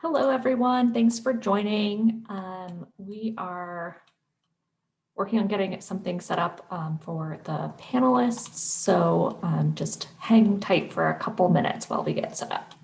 Hello, everyone. Thanks for joining. We are working on getting something set up for the panelists, so just hang tight for a couple minutes while we get set up.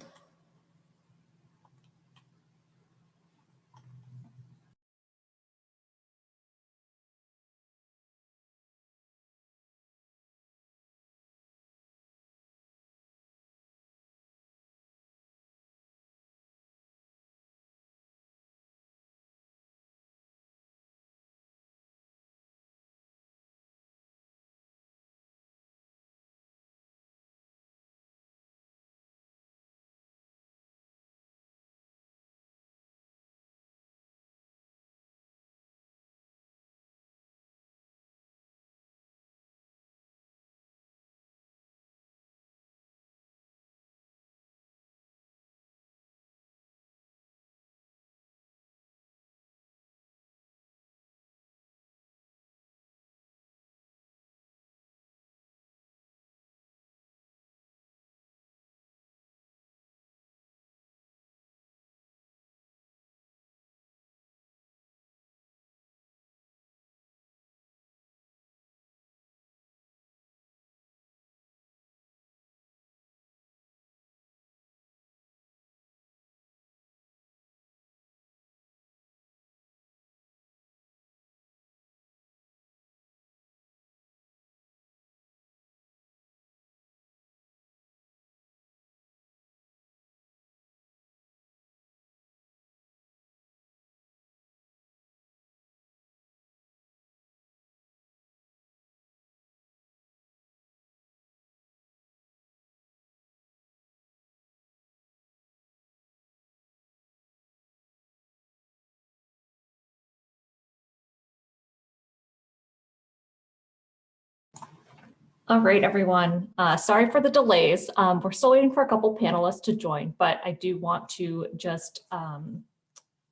All right, everyone. Sorry for the delays. We're still waiting for a couple panelists to join, but I do want to just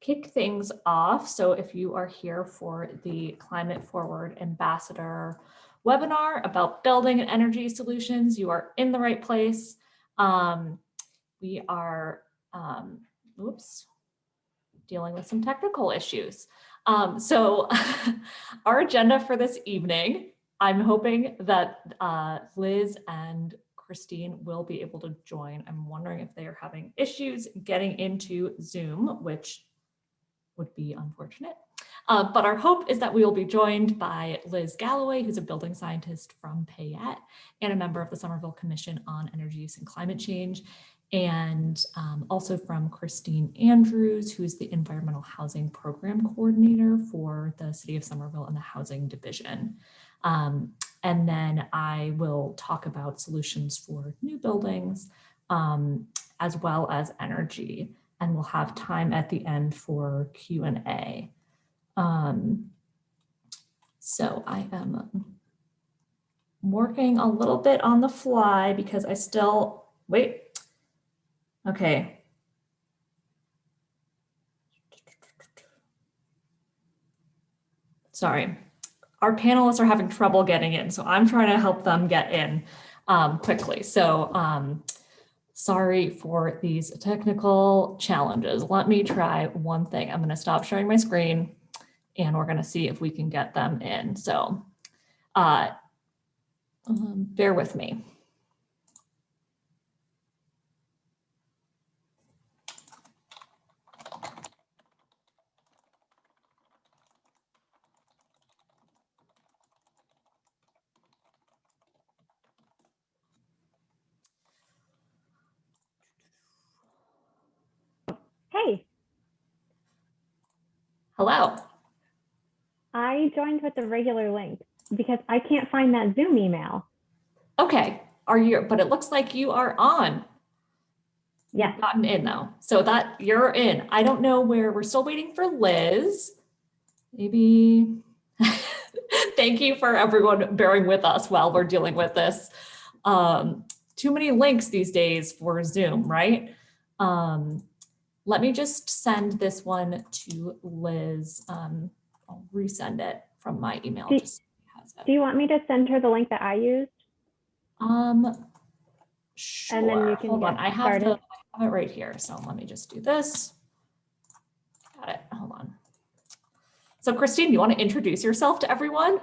kick things off. So if you are here for the Climate Forward Ambassador webinar about building and energy solutions, you are in the right place. We are, dealing with some technical issues. So our agenda for this evening, I'm hoping that Liz and Christine will be able to join. I'm wondering if they are having issues getting into Zoom, which would be unfortunate. But our hope is that we will be joined by Liz Galloway, who's a building scientist from Payette and a member of the Somerville Commission on Energy Use and Climate Change, and also from Christine Andrews, who's the Environmental Housing Program Coordinator for the City of Somerville and the Housing Division. And then I will talk about solutions for new buildings, as well as energy. And we'll have time at the end for Q&A. So I am working a little bit on the fly because I still, wait, okay. Sorry, our panelists are having trouble getting in, so I'm trying to help them get in quickly. So sorry for these technical challenges. Let me try one thing. I'm going to stop sharing my screen and we're going to see if we can get them in. So bear with me. Hey. Hello. I joined with the regular link because I can't find that Zoom email. Okay. Are you, but it looks like you are on. Yeah. You've gotten in though. So that you're in. I don't know where, we're still waiting for Liz. Maybe. Thank you for everyone bearing with us while we're dealing with this. Too many links these days for Zoom, right? Let me just send this one to Liz. I'll resend it from my email. Do you want me to send her the link that I used? Sure. And then you can hold on. I have started. it right here. So let me just do this. got it. Hold on. So Christine, you want to introduce yourself to everyone?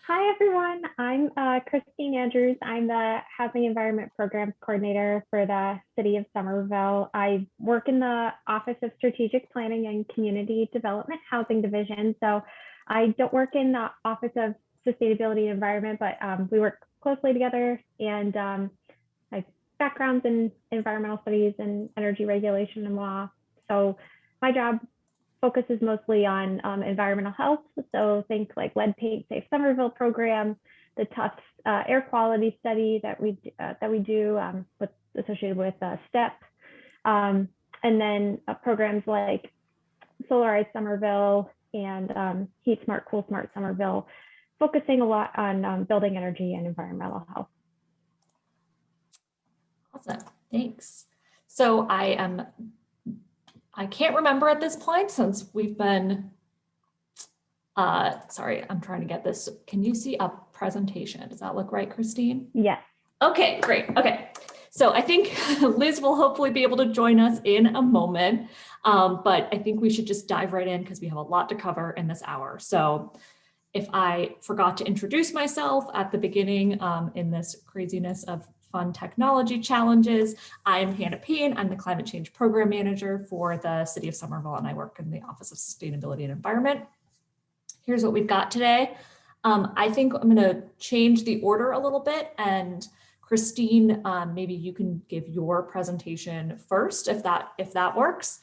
Hi, everyone. I'm Christine Andrews. I'm the Housing Environment Programs Coordinator for the City of Somerville. I work in the Office of Strategic Planning and Community Development Housing Division. So I don't work in the Office of Sustainability and Environment, but we work closely together, and I have backgrounds in environmental studies and energy regulation and law. So my job focuses mostly on environmental health. So think like Lead Paint Safe Somerville program, the Tufts air quality study that we do associated with STEP, and then programs like Solarize Somerville and Heat Smart, Cool Smart Somerville, focusing a lot on building energy and environmental health. Awesome, thanks. So I can't remember at this point since we've been, sorry, I'm trying to get this. Can you see a presentation? Does that look right, Christine? Yes. Okay, great. Okay. So I think Liz will hopefully be able to join us in a moment, but I think we should just dive right in because we have a lot to cover in this hour. So if I forgot to introduce myself at the beginning in this craziness of fun technology challenges, I'm Hannah Payne. I'm the Climate Change Program Manager for the City of Somerville, and I work in the Office of Sustainability and Environment. Here's what we've got today. I think I'm going to change the order a little bit, and Christine, maybe you can give your presentation first, if that works.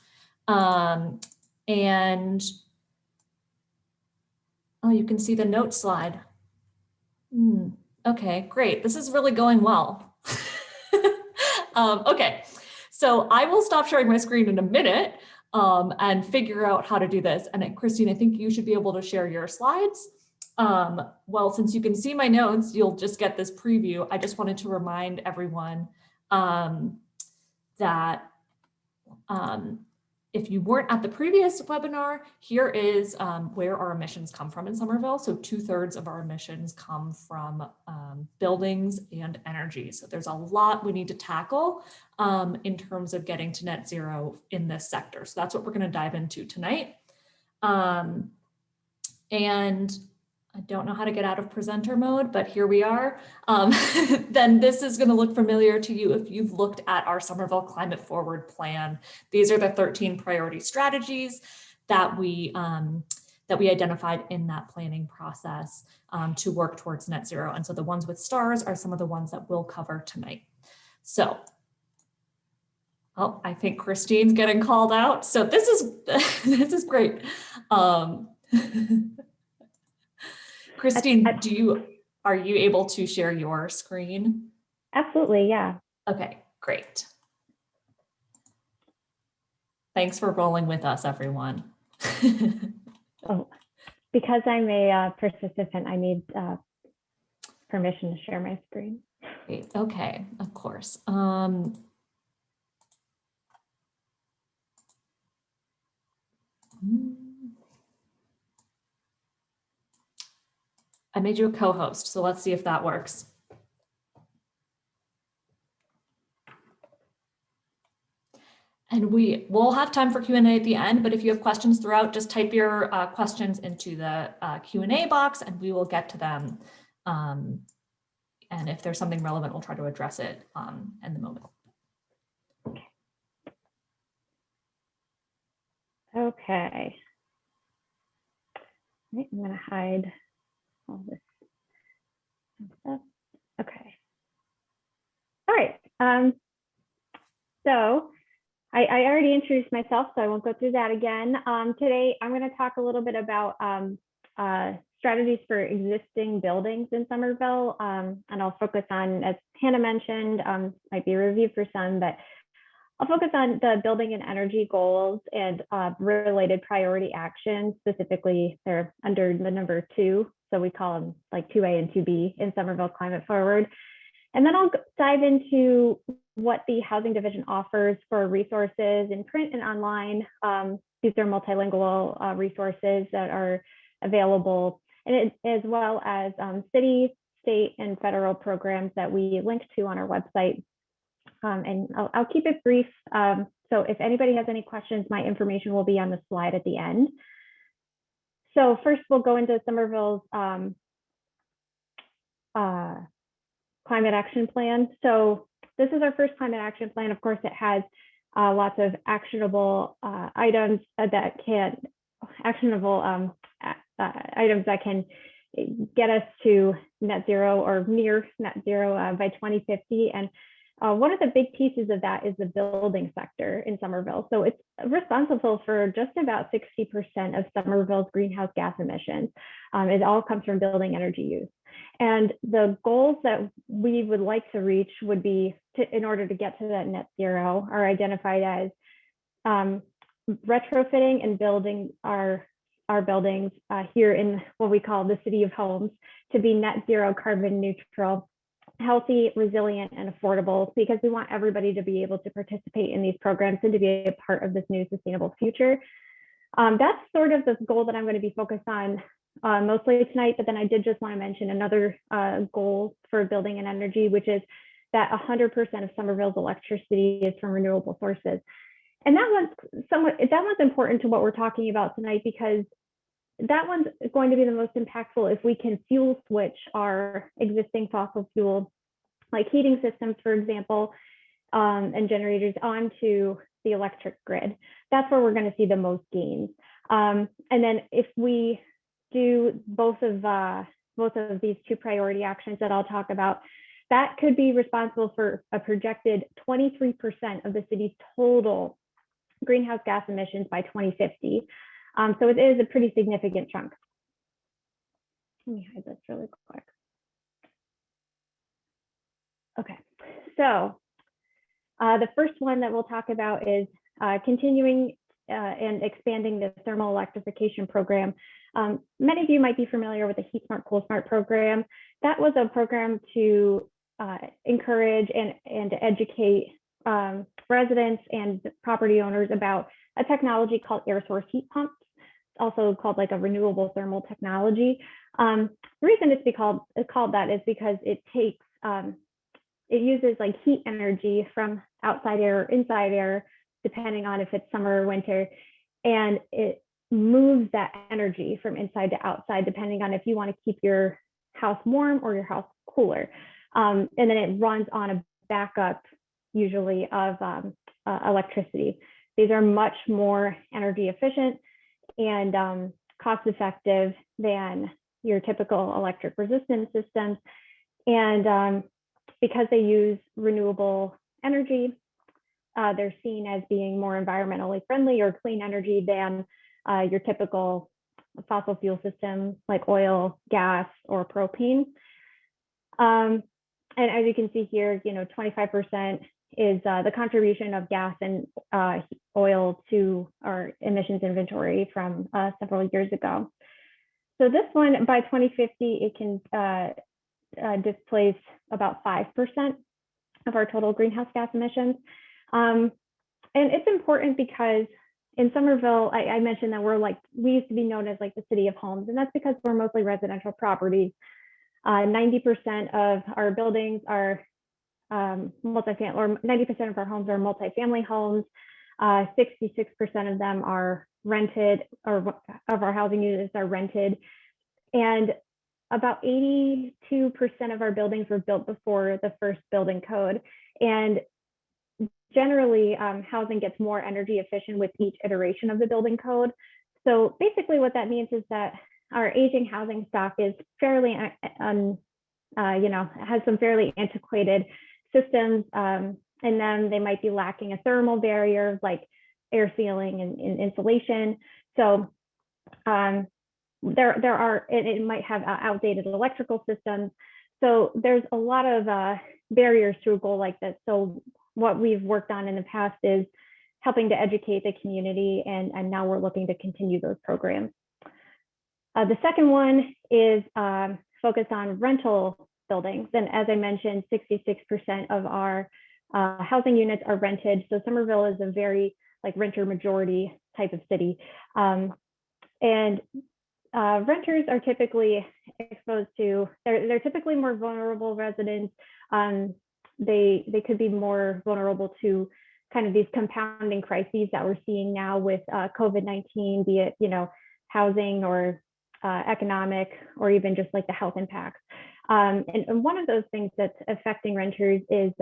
And oh, you can see the note slide. Okay, great. This is really going well. Okay, so I will stop sharing my screen in a minute and figure out how to do this. And Christine, I think you should be able to share your slides. Well, since you can see my notes, you'll just get this preview. I just wanted to remind everyone that if you weren't at the previous webinar, here is where our emissions come from in Somerville. So 2/3 of our emissions come from buildings and energy. So there's a lot we need to tackle in terms of getting to net zero in this sector. So that's what we're going to dive into tonight. And I don't know how to get out of presenter mode, but here we are. Then this is going to look familiar to you if you've looked at our Somerville Climate Forward plan. These are the 13 priority strategies that we identified in that planning process to work towards net zero. And so the ones with stars are some of the ones that we'll cover tonight. So, oh, I think Christine's getting called out. So this is this is great. Christine, are you able to share your screen? Absolutely, yeah. Okay, great. Thanks for rolling with us, everyone. Oh, because I'm a participant, I need permission to share my screen. Great. Okay, of course. I made you a co-host, so let's see if that works. And we will have time for Q&A at the end, but if you have questions throughout, just type your questions into the Q&A box and we will get to them. And if there's something relevant, we'll try to address it in the moment. Okay. I'm going to hide all this stuff. Okay. All right. So I already introduced myself, so I won't go through that again. Today, I'm going to talk a little bit about strategies for existing buildings in Somerville, and I'll focus on, as Hannah mentioned, might be a review for some, but I'll focus on the building and energy goals and related priority actions. Specifically, they're under the number 2, so we call them like 2A and 2B in Somerville Climate Forward. And then I'll dive into what the Housing Division offers for resources in print and online. These are multilingual resources that are available, and as well as city, state, and federal programs that we link to on our website. And I'll keep it brief so So if anybody has any questions, my information will be on the slide at the end. So first we'll go into Somerville's climate action plan. So this is our first climate action plan. Of course, it has lots of actionable items that can get us to net zero or near net zero by 2050. And one of the big pieces of that is the building sector in Somerville. So it's responsible for just about 60% of Somerville's greenhouse gas emissions. It all comes from building energy use. And the goals that we would like to reach would be, in order to get to that net zero, are identified as retrofitting and building our buildings here in what we call the city of homes to be net zero carbon neutral, healthy, resilient, and affordable, because we want everybody to be able to participate in these programs and to be a part of this new sustainable future. That's sort of the goal that I'm going to be focused on mostly tonight, but then I did just want to mention another goal for building and energy, which is that 100% of Somerville's electricity is from renewable sources. And that one's important to what we're talking about tonight, because that one's going to be the most impactful if we can fuel switch our existing fossil fuel, like heating systems, for example, and generators onto the electric grid. That's where we're going to see the most gains. And then if we do both of these two priority actions that I'll talk about, that could be responsible for a projected 23% of the city's total greenhouse gas emissions by 2050. So it is a pretty significant chunk. Let me hide this really quick. Okay, so the first one that we'll talk about is continuing and expanding the thermal electrification program. Many of you might be familiar with the Heat Smart, Cool Smart program. That was a program to encourage and to educate residents and property owners about a technology called air source heat pumps, also called like a renewable thermal technology. The reason it's called that is because it takes, it uses like heat energy from outside air or inside air, depending on if it's summer or winter, and it moves that energy from inside to outside, depending on if you want to keep your house warm or your house cooler. And then it runs on a backup, usually, of electricity. These are much more energy efficient and cost effective than your typical electric resistance systems. And because they use renewable energy, they're seen as being more environmentally friendly or clean energy than your typical fossil fuel system like oil, gas, or propane. And as you can see here, 25% is the contribution of gas and oil to our emissions inventory from several years ago. So this one, by 2050, it can displace about 5% of our total greenhouse gas emissions. And it's important because in Somerville, I mentioned that we used to be known as like the city of homes, and that's because we're mostly residential properties. 90% of our buildings are multifamily, or 90% of our homes are multifamily homes. 66% of them are rented, or of our housing units are rented. And about 82% of our buildings were built before the first building code. And generally, housing gets more energy efficient with each iteration of the building code. So basically what that means is that our aging housing stock is fairly, has some fairly antiquated systems, and then they might be lacking a thermal barrier like air sealing and insulation. So it might have outdated electrical systems. So there's a lot of barriers to a goal like this. So what we've worked on in the past is helping to educate the community, and now we're looking to continue those programs. The second one is focused on rental buildings. And as I mentioned, 66% of our housing units are rented. So Somerville is a very renter majority type of city. And renters are typically exposed to, they're typically more vulnerable residents. They could be more vulnerable to kind of these compounding crises that we're seeing now with COVID-19, be it, housing or economic, or even just like the health impacts. And one of those things that's affecting renters is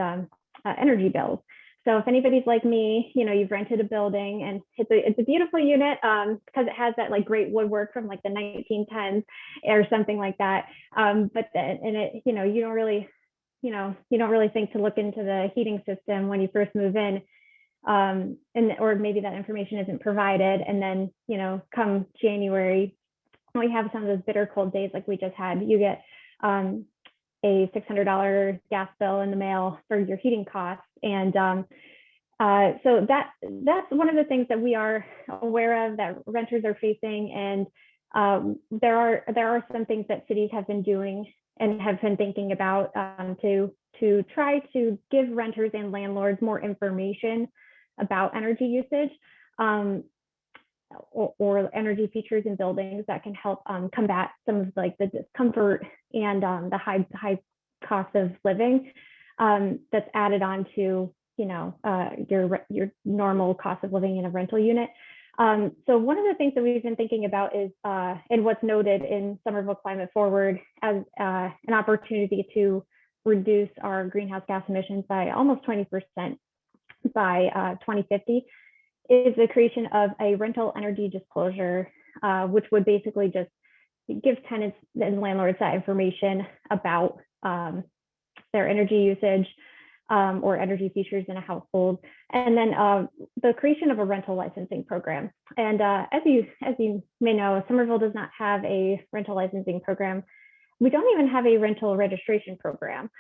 energy bills. So if anybody's like me, you've rented a building and it's a beautiful unit because it has that like great woodwork from like the 1910s or something like that. But then, and it, you don't really think to look into the heating system when you first move in. Or maybe that information isn't provided. And then, come January, when we have some of those bitter cold days like we just had, you get a $600 gas bill in the mail for your heating costs. And so that's one of the things that we are aware of that renters are facing. And there are some things that cities have been doing and have been thinking about to try to give renters and landlords more information about energy usage or energy features in buildings that can help combat some of like the discomfort and the high cost of living that's added on to your normal cost of living in a rental unit. So one of the things that we've been thinking about is and what's noted in Somerville Climate Forward as an opportunity to reduce our greenhouse gas emissions by almost 20% by 2050 is the creation of a rental energy disclosure, which would basically just give tenants and landlords that information about their energy usage or energy features in a household, and then the creation of a rental licensing program. And as you may know, Somerville does not have a rental licensing program. We don't even have a rental registration program,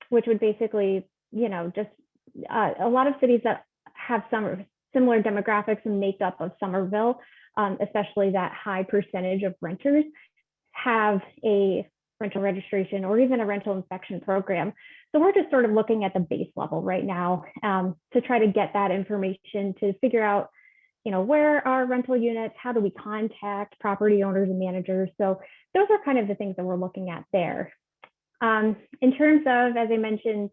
which would basically, just a lot of cities that have some similar demographics and makeup of Somerville, especially that high percentage of renters, have a rental registration or even a rental inspection program. So we're just sort of looking at the base level right now to try to get that information to figure out, where are rental units, how do we contact property owners and managers? So those are kind of the things that we're looking at there. In terms of, as I mentioned,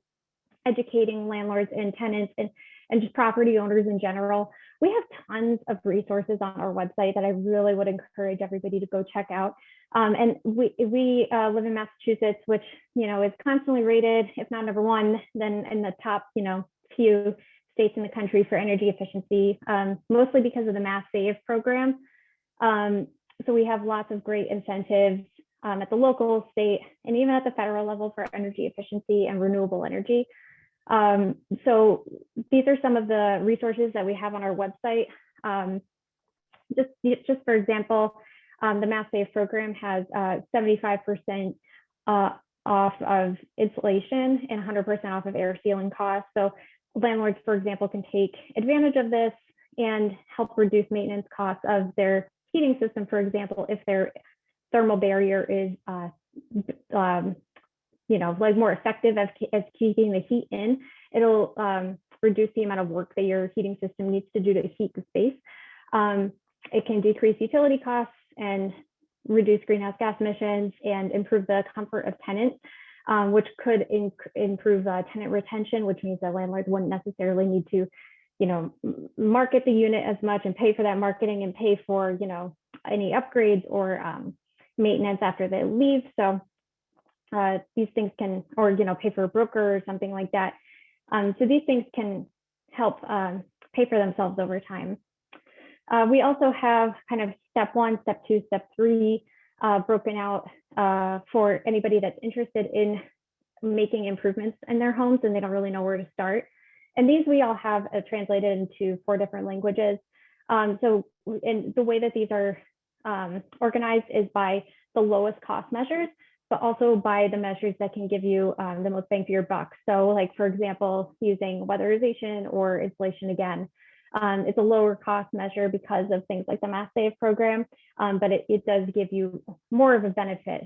educating landlords and tenants and just property owners in general, we have tons of resources on our website that I really would encourage everybody to go check out. And we live in Massachusetts, which, is constantly rated, if not number one, then in the top, few states in the country for energy efficiency, mostly because of the Mass Save program. So we have lots of great incentives at the local, state, and even at the federal level for energy efficiency and renewable energy. So these are some of the resources that we have on our website. Just for example, the Mass Save program has 75% off of insulation and 100% off of air sealing costs. So landlords, for example, can take advantage of this and help reduce maintenance costs of their heating system, for example, if their thermal barrier is more effective as keeping the heat in. It'll reduce the amount of work that your heating system needs to do to heat the space. It can decrease utility costs and reduce greenhouse gas emissions and improve the comfort of tenants, which could improve tenant retention, which means that landlords wouldn't necessarily need to, market the unit as much and pay for that marketing and pay for, any upgrades or maintenance after they leave. So these things can, or, pay for a broker or something like that. So these things can help pay for themselves over time. We also have kind of step 1, step 2, step 3 broken out for anybody that's interested in making improvements in their homes and they don't really know where to start. And these we all have translated into 4 different languages. So in the way that these are organized is by the lowest cost measures, but also by the measures that can give you the most bang for your buck. So like, for example, using weatherization or insulation again. It's a lower cost measure because of things like the Mass Save program, but it does give you more of a benefit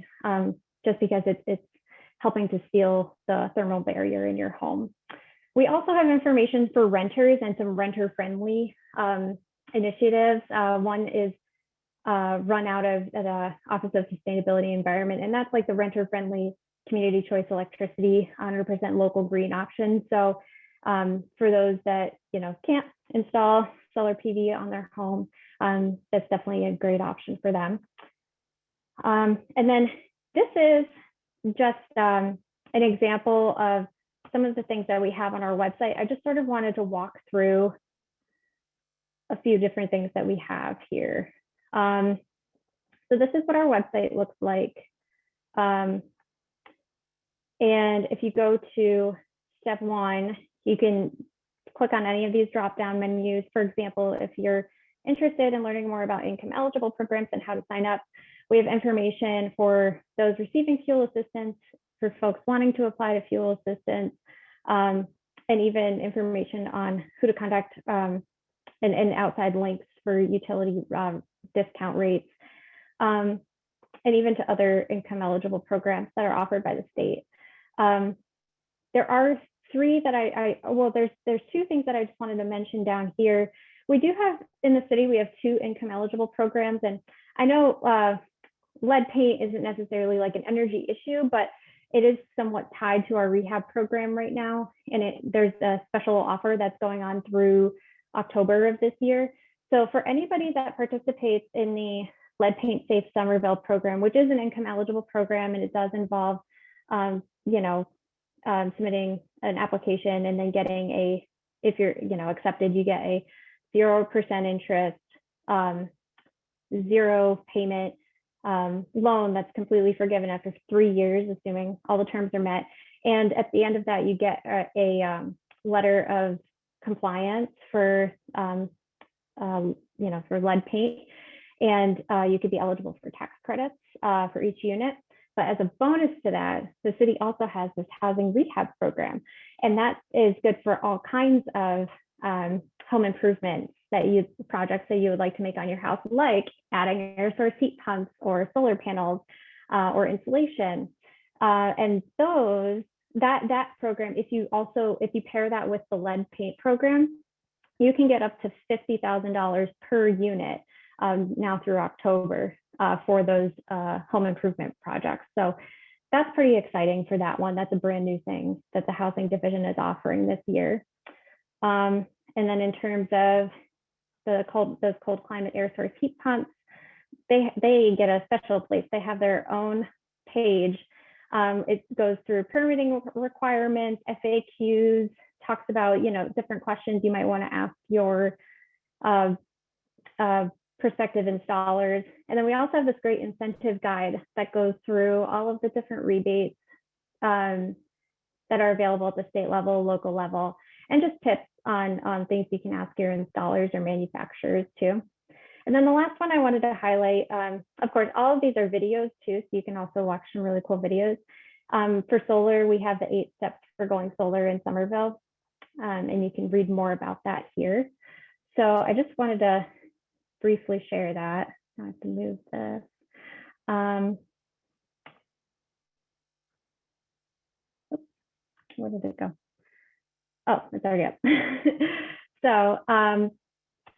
just because it's helping to seal the thermal barrier in your home. We also have information for renters and some renter-friendly initiatives. One is run out of the Office of Sustainability and Environment, and that's like the renter-friendly community choice electricity, 100% local green option. So For those that, can't install solar PV on their home, that's definitely a great option for them. And then this is just an example of some of the things that we have on our website. I just sort of wanted to walk through a few different things that we have here. So this is what our website looks like. And if you go to step 1, you can click on any of these drop-down menus. For example, if you're interested in learning more about income eligible programs and how to sign up, we have information for those receiving fuel assistance, for folks wanting to apply to fuel assistance, and even information on who to contact, and outside links for utility discount rates, and even to other income eligible programs that are offered by the state. There are 3 that there's 2 things that I just wanted to mention down here. We do have, in the city, we have 2 income eligible programs, and I know lead paint isn't necessarily like an energy issue, but it is somewhat tied to our rehab program right now. And there's a special offer that's going on through October of this year. So for anybody that participates in the Lead Paint Safe Somerville program, which is an income eligible program, and it does involve, submitting an application and then getting if you're, accepted, you get a 0% interest, 0 payment loan that's completely forgiven after 3 years, assuming all the terms are met. And at the end of that, you get a letter of compliance for, for lead paint, and you could be eligible for tax credits for each unit. But as a bonus to that, the city also has this housing rehab program, and that is good for all kinds of home improvements projects that you would like to make on your house, like adding air source heat pumps or solar panels or insulation. And that program, if you pair that with the lead paint program, you can get up to $50,000 per unit now through October for those home improvement projects. So that's pretty exciting for that one. That's a brand new thing that the housing division is offering this year. And then in terms of those cold climate air source heat pumps, they get a special place. They have their own page. It goes through permitting requirements, FAQs, talks about different questions you might want to ask your prospective installers. And then we also have this great incentive guide that goes through all of the different rebates that are available at the state level, local level, and just tips on things you can ask your installers or manufacturers too. And then the last one I wanted to highlight, of course, all of these are videos too, so you can also watch some really cool videos. For solar, we have the 8 steps for going solar in Somerville, and you can read more about that here. So I just wanted to briefly share that. I have to move this. Where did it go? Oh, it's already up. So I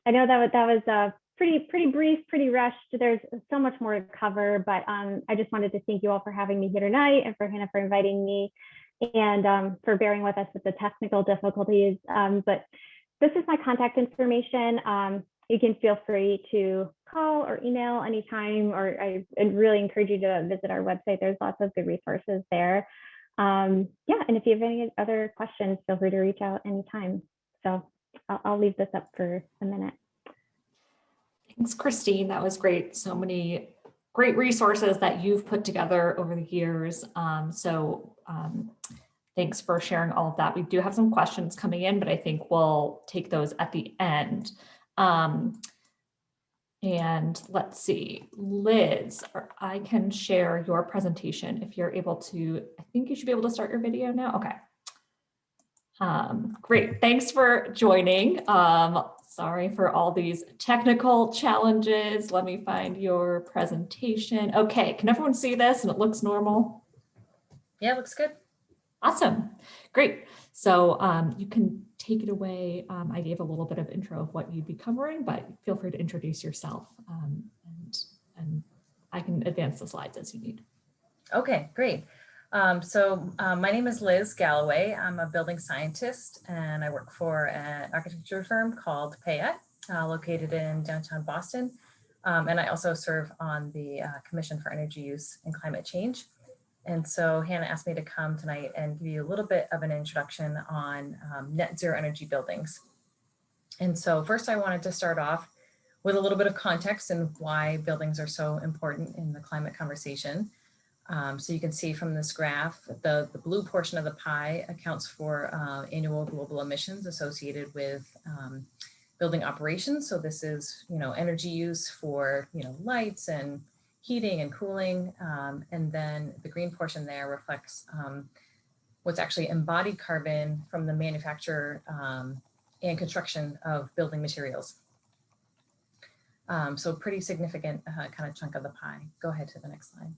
know that was pretty brief, pretty rushed. There's so much more to cover, but I just wanted to thank you all for having me here tonight, and for Hannah for inviting me, and for bearing with us with the technical difficulties. But this is my contact information. You can feel free to call or email anytime, or I really encourage you to visit our website. There's lots of good resources there. And if you have any other questions, feel free to reach out anytime. So I'll leave this up for a minute. Thanks, Christine. That was great. So many great resources that you've put together over the years. Thanks for sharing all of that. We do have some questions coming in, but I think we'll take those at the end. And let's see, Liz, I can share your presentation if you're able to. I think you should be able to start your video now. Okay. Great. Thanks for joining. Sorry for all these technical challenges. Let me find your presentation. Okay. Can everyone see this and it looks normal? Yeah, looks good. Awesome. Great. So you can take it away. I gave a little bit of intro of what you'd be covering, but feel free to introduce yourself, and I can advance the slides as you need. Okay, great. My name is Liz Galloway. I'm a building scientist and I work for an architecture firm called Persuade, located in downtown Boston. And I also serve on the Commission for Energy Use and Climate Change. And so Hannah asked me to come tonight and give you a little bit of an introduction on net zero energy buildings. And so first I wanted to start off with a little bit of context and why buildings are so important in the climate conversation. So you can see from this graph, the blue portion of the pie accounts for annual global emissions associated with building operations. So this is, energy use for, lights and heating and cooling. And then the green portion there reflects what's actually embodied carbon from the manufacture and construction of building materials. So pretty significant kind of chunk of the pie. Go ahead to the next slide.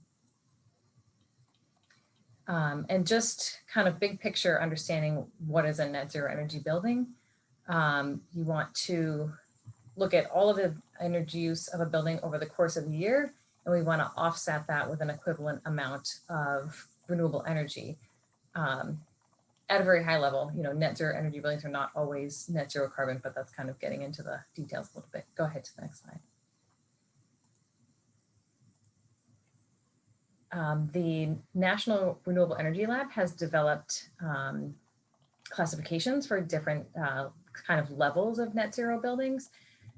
And just kind of big picture understanding what is a net zero energy building. You want to look at all of the energy use of a building over the course of the year, and we want to offset that with an equivalent amount of renewable energy. At a very high level, net zero energy buildings are not always net zero carbon, but that's kind of getting into the details a little bit. Go ahead to the next slide. The National Renewable Energy Lab has developed classifications for different kind of levels of net zero buildings.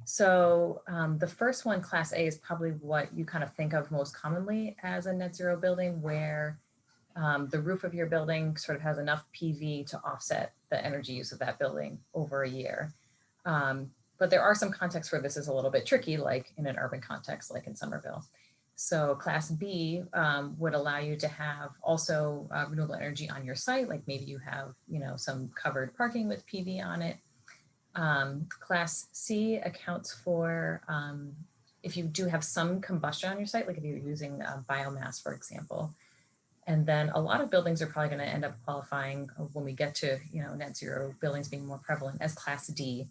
So the first one, Class A, is probably what you kind of think of most commonly as a net zero building, where the roof of your building sort of has enough PV to offset the energy use of that building over a year. But there are some contexts where this is a little bit tricky, like in an urban context, like in Somerville. So Class B would allow you to have also renewable energy on your site, like maybe you have, some covered parking with PV on it. Class C accounts for if you do have some combustion on your site, like if you're using biomass, for example. And then a lot of buildings are probably going to end up qualifying when we get to, net zero buildings being more prevalent as Class D,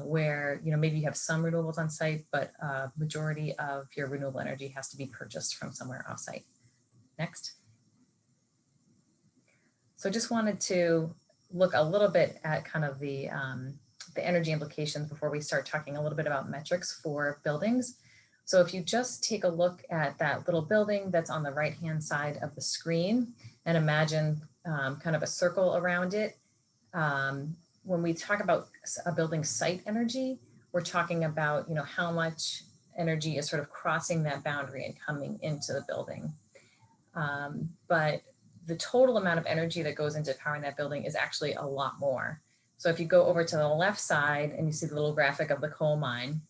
where, maybe you have some renewables on site, but majority of your renewable energy has to be purchased from somewhere off site. Next. So just wanted to look a little bit at kind of the energy implications before we start talking a little bit about metrics for buildings. So if you just take a look at that little building that's on the right-hand side of the screen and imagine kind of a circle around it, when we talk about a building site energy, we're talking about, how much energy is sort of crossing that boundary and coming into the building. But the total amount of energy that goes into powering that building is actually a lot more. So if you go over to the left side and you see the little graphic of the coal mine,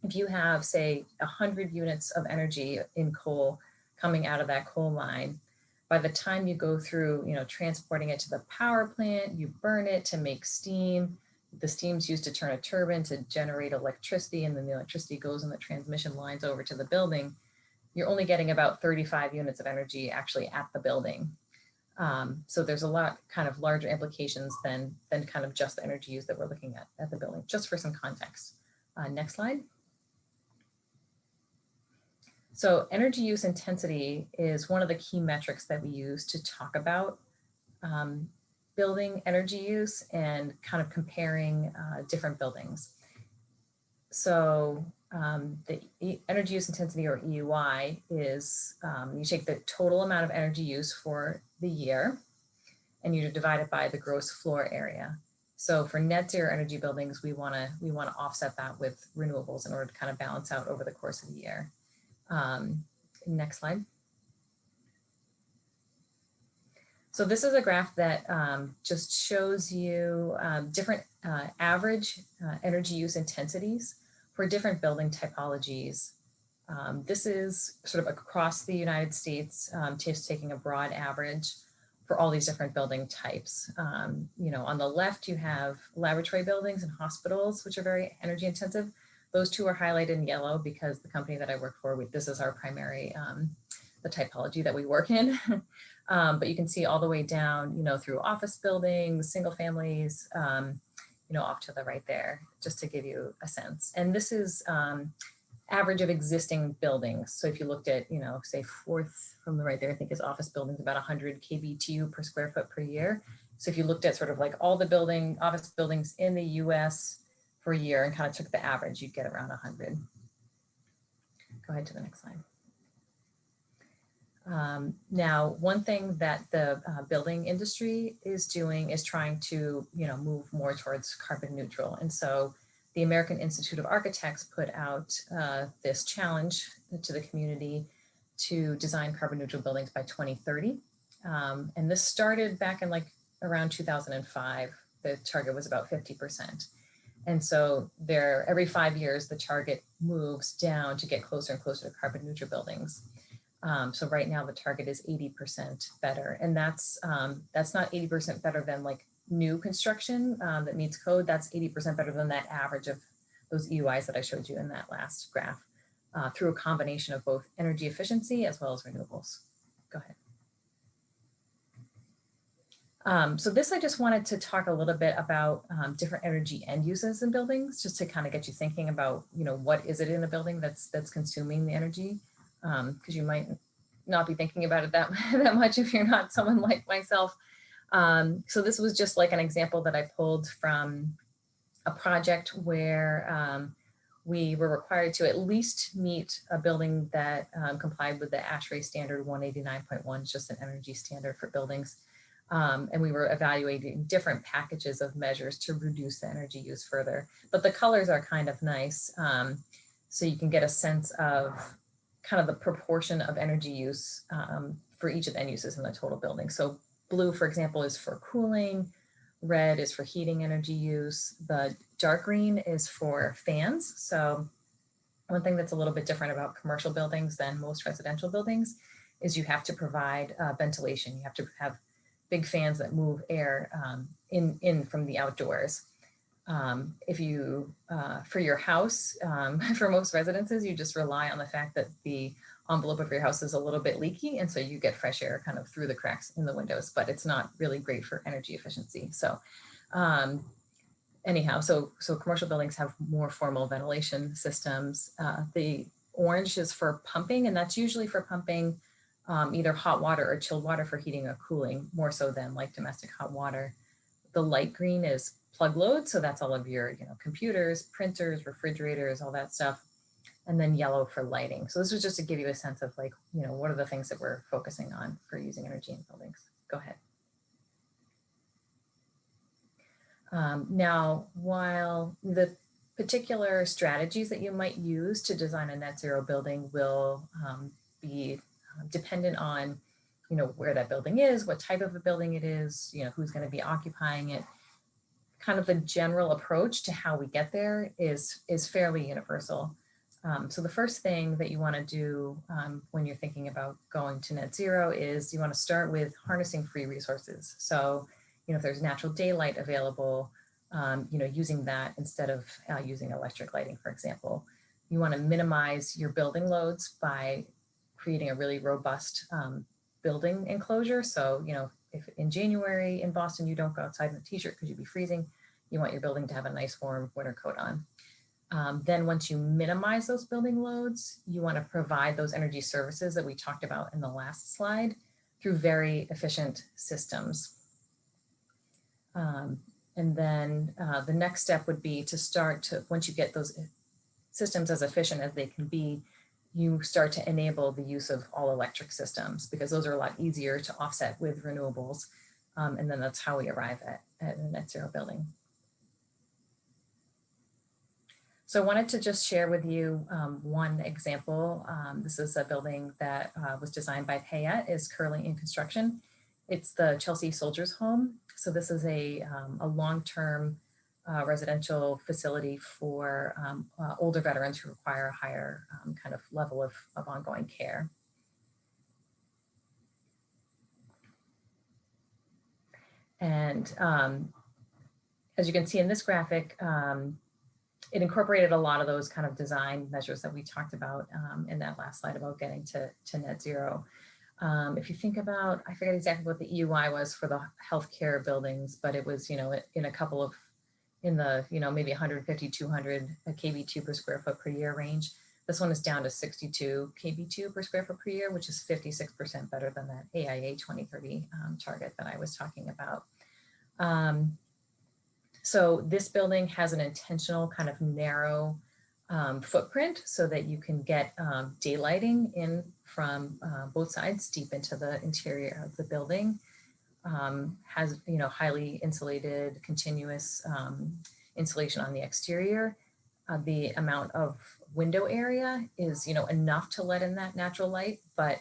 if you have, say, 100 units of energy in coal coming out of that coal mine, by the time you go through, transporting it to the power plant, you burn it to make steam. The steam's used to turn a turbine to generate electricity, and then the electricity goes in the transmission lines over to the building. You're only getting about 35 units of energy actually at the building. So there's a lot kind of larger implications than kind of just the energy use that we're looking at the building, just for some context. Next slide. So energy use intensity is one of the key metrics that we use to talk about building energy use and kind of comparing different buildings. So the energy use intensity, or EUI, is you take the total amount of energy use for the year and you divide it by the gross floor area. So for net zero energy buildings, we want to offset that with renewables in order to kind of balance out over the course of the year. Next slide. So this is a graph that just shows you different average energy use intensities for different building typologies. This is sort of across the United States, just taking a broad average for all these different building types. On the left, you have laboratory buildings and hospitals, which are very energy intensive. Those two are highlighted in yellow because the company that I work for, this is our primary, the typology that we work in. But you can see all the way down, through office buildings, single families, off to the right there, just to give you a sense. And this is average of existing buildings. So if you looked at, say fourth from the right there, I think is office buildings, about 100 kBTU per square foot per year. So if you looked at sort of like all the office buildings in the US for a year and kind of took the average, you'd get around 100. Go ahead to the next slide. Now, one thing that the building industry is doing is trying to, move more towards carbon neutral. And so the American Institute of Architects put out this challenge to the community to design carbon neutral buildings by 2030. And this started back in like around 2005. The target was about 50%. And so every 5 years, the target moves down to get closer and closer to carbon neutral buildings. So right now the target is 80% better. And that's not 80% better than like new construction that meets code. That's 80% better than that average of those EUIs that I showed you in that last graph through a combination of both energy efficiency as well as renewables. Go ahead. So this, I just wanted to talk a little bit about different energy end uses in buildings, just to kind of get you thinking about, what is it in a building that's consuming the energy? Because you might not be thinking about it that much if you're not someone like myself. So this was just like an example that I pulled from a project where we were required to at least meet a building that complied with the ASHRAE standard 189.1, it's just an energy standard for buildings. And we were evaluating different packages of measures to reduce the energy use further. But the colors are kind of nice. So you can get a sense of kind of the proportion of energy use for each of the end uses in the total building. So blue, for example, is for cooling. Red is for heating energy use. The dark green is for fans. So one thing that's a little bit different about commercial buildings than most residential buildings is you have to provide ventilation. You have to have big fans that move air in from the outdoors. If you, for your house, for most residences, you just rely on the fact that the envelope of your house is a little bit leaky. And so you get fresh air kind of through the cracks in the windows, but it's not really great for energy efficiency. So anyhow, so commercial buildings have more formal ventilation systems. The orange is for pumping, and that's usually for pumping either hot water or chilled water for heating or cooling, more so than like domestic hot water. The light green is plug load. So that's all of your, computers, printers, refrigerators, all that stuff. And then yellow for lighting. So this was just to give you a sense of like, what are the things that we're focusing on for using energy in buildings. Go ahead. Now, while the particular strategies that you might use to design a net zero building will be dependent on, where that building is, what type of a building it is, who's going to be occupying it. Kind of the general approach to how we get there is fairly universal. So the first thing that you want to do when you're thinking about going to net zero is you want to start with harnessing free resources. So, if there's natural daylight available, using that instead of using electric lighting, for example. You want to minimize your building loads by creating a really robust building enclosure. So, if in January in Boston, you don't go outside in a t-shirt because you'd be freezing, you want your building to have a nice warm winter coat on. Then once you minimize those building loads, you want to provide those energy services that we talked about in the last slide through very efficient systems. And then the next step would be to start to, once you get those systems as efficient as they can be, you start to enable the use of all electric systems because those are a lot easier to offset with renewables. And then that's how we arrive at a net zero building. So I wanted to just share with you one example. This is a building that was designed by Payette, is currently in construction. It's the Chelsea Soldiers Home. So this is a long-term residential facility for older veterans who require a higher kind of level of ongoing care. And as you can see in this graphic, it incorporated a lot of those kind of design measures that we talked about in that last slide about getting to net zero. If you think about, I forget exactly what the EUI was for the healthcare buildings, but it was, in a couple of, in the, maybe 150, 200 kV2 per square foot per year range. This one is down to 62 kb2 per square foot per year, which is 56% better than that AIA 2030 target that I was talking about. So this building has an intentional kind of narrow footprint so that you can get daylighting in from both sides deep into the interior of the building. Has, you know, highly insulated continuous insulation on the exterior. The amount of window area is, you know, enough to let in that natural light, but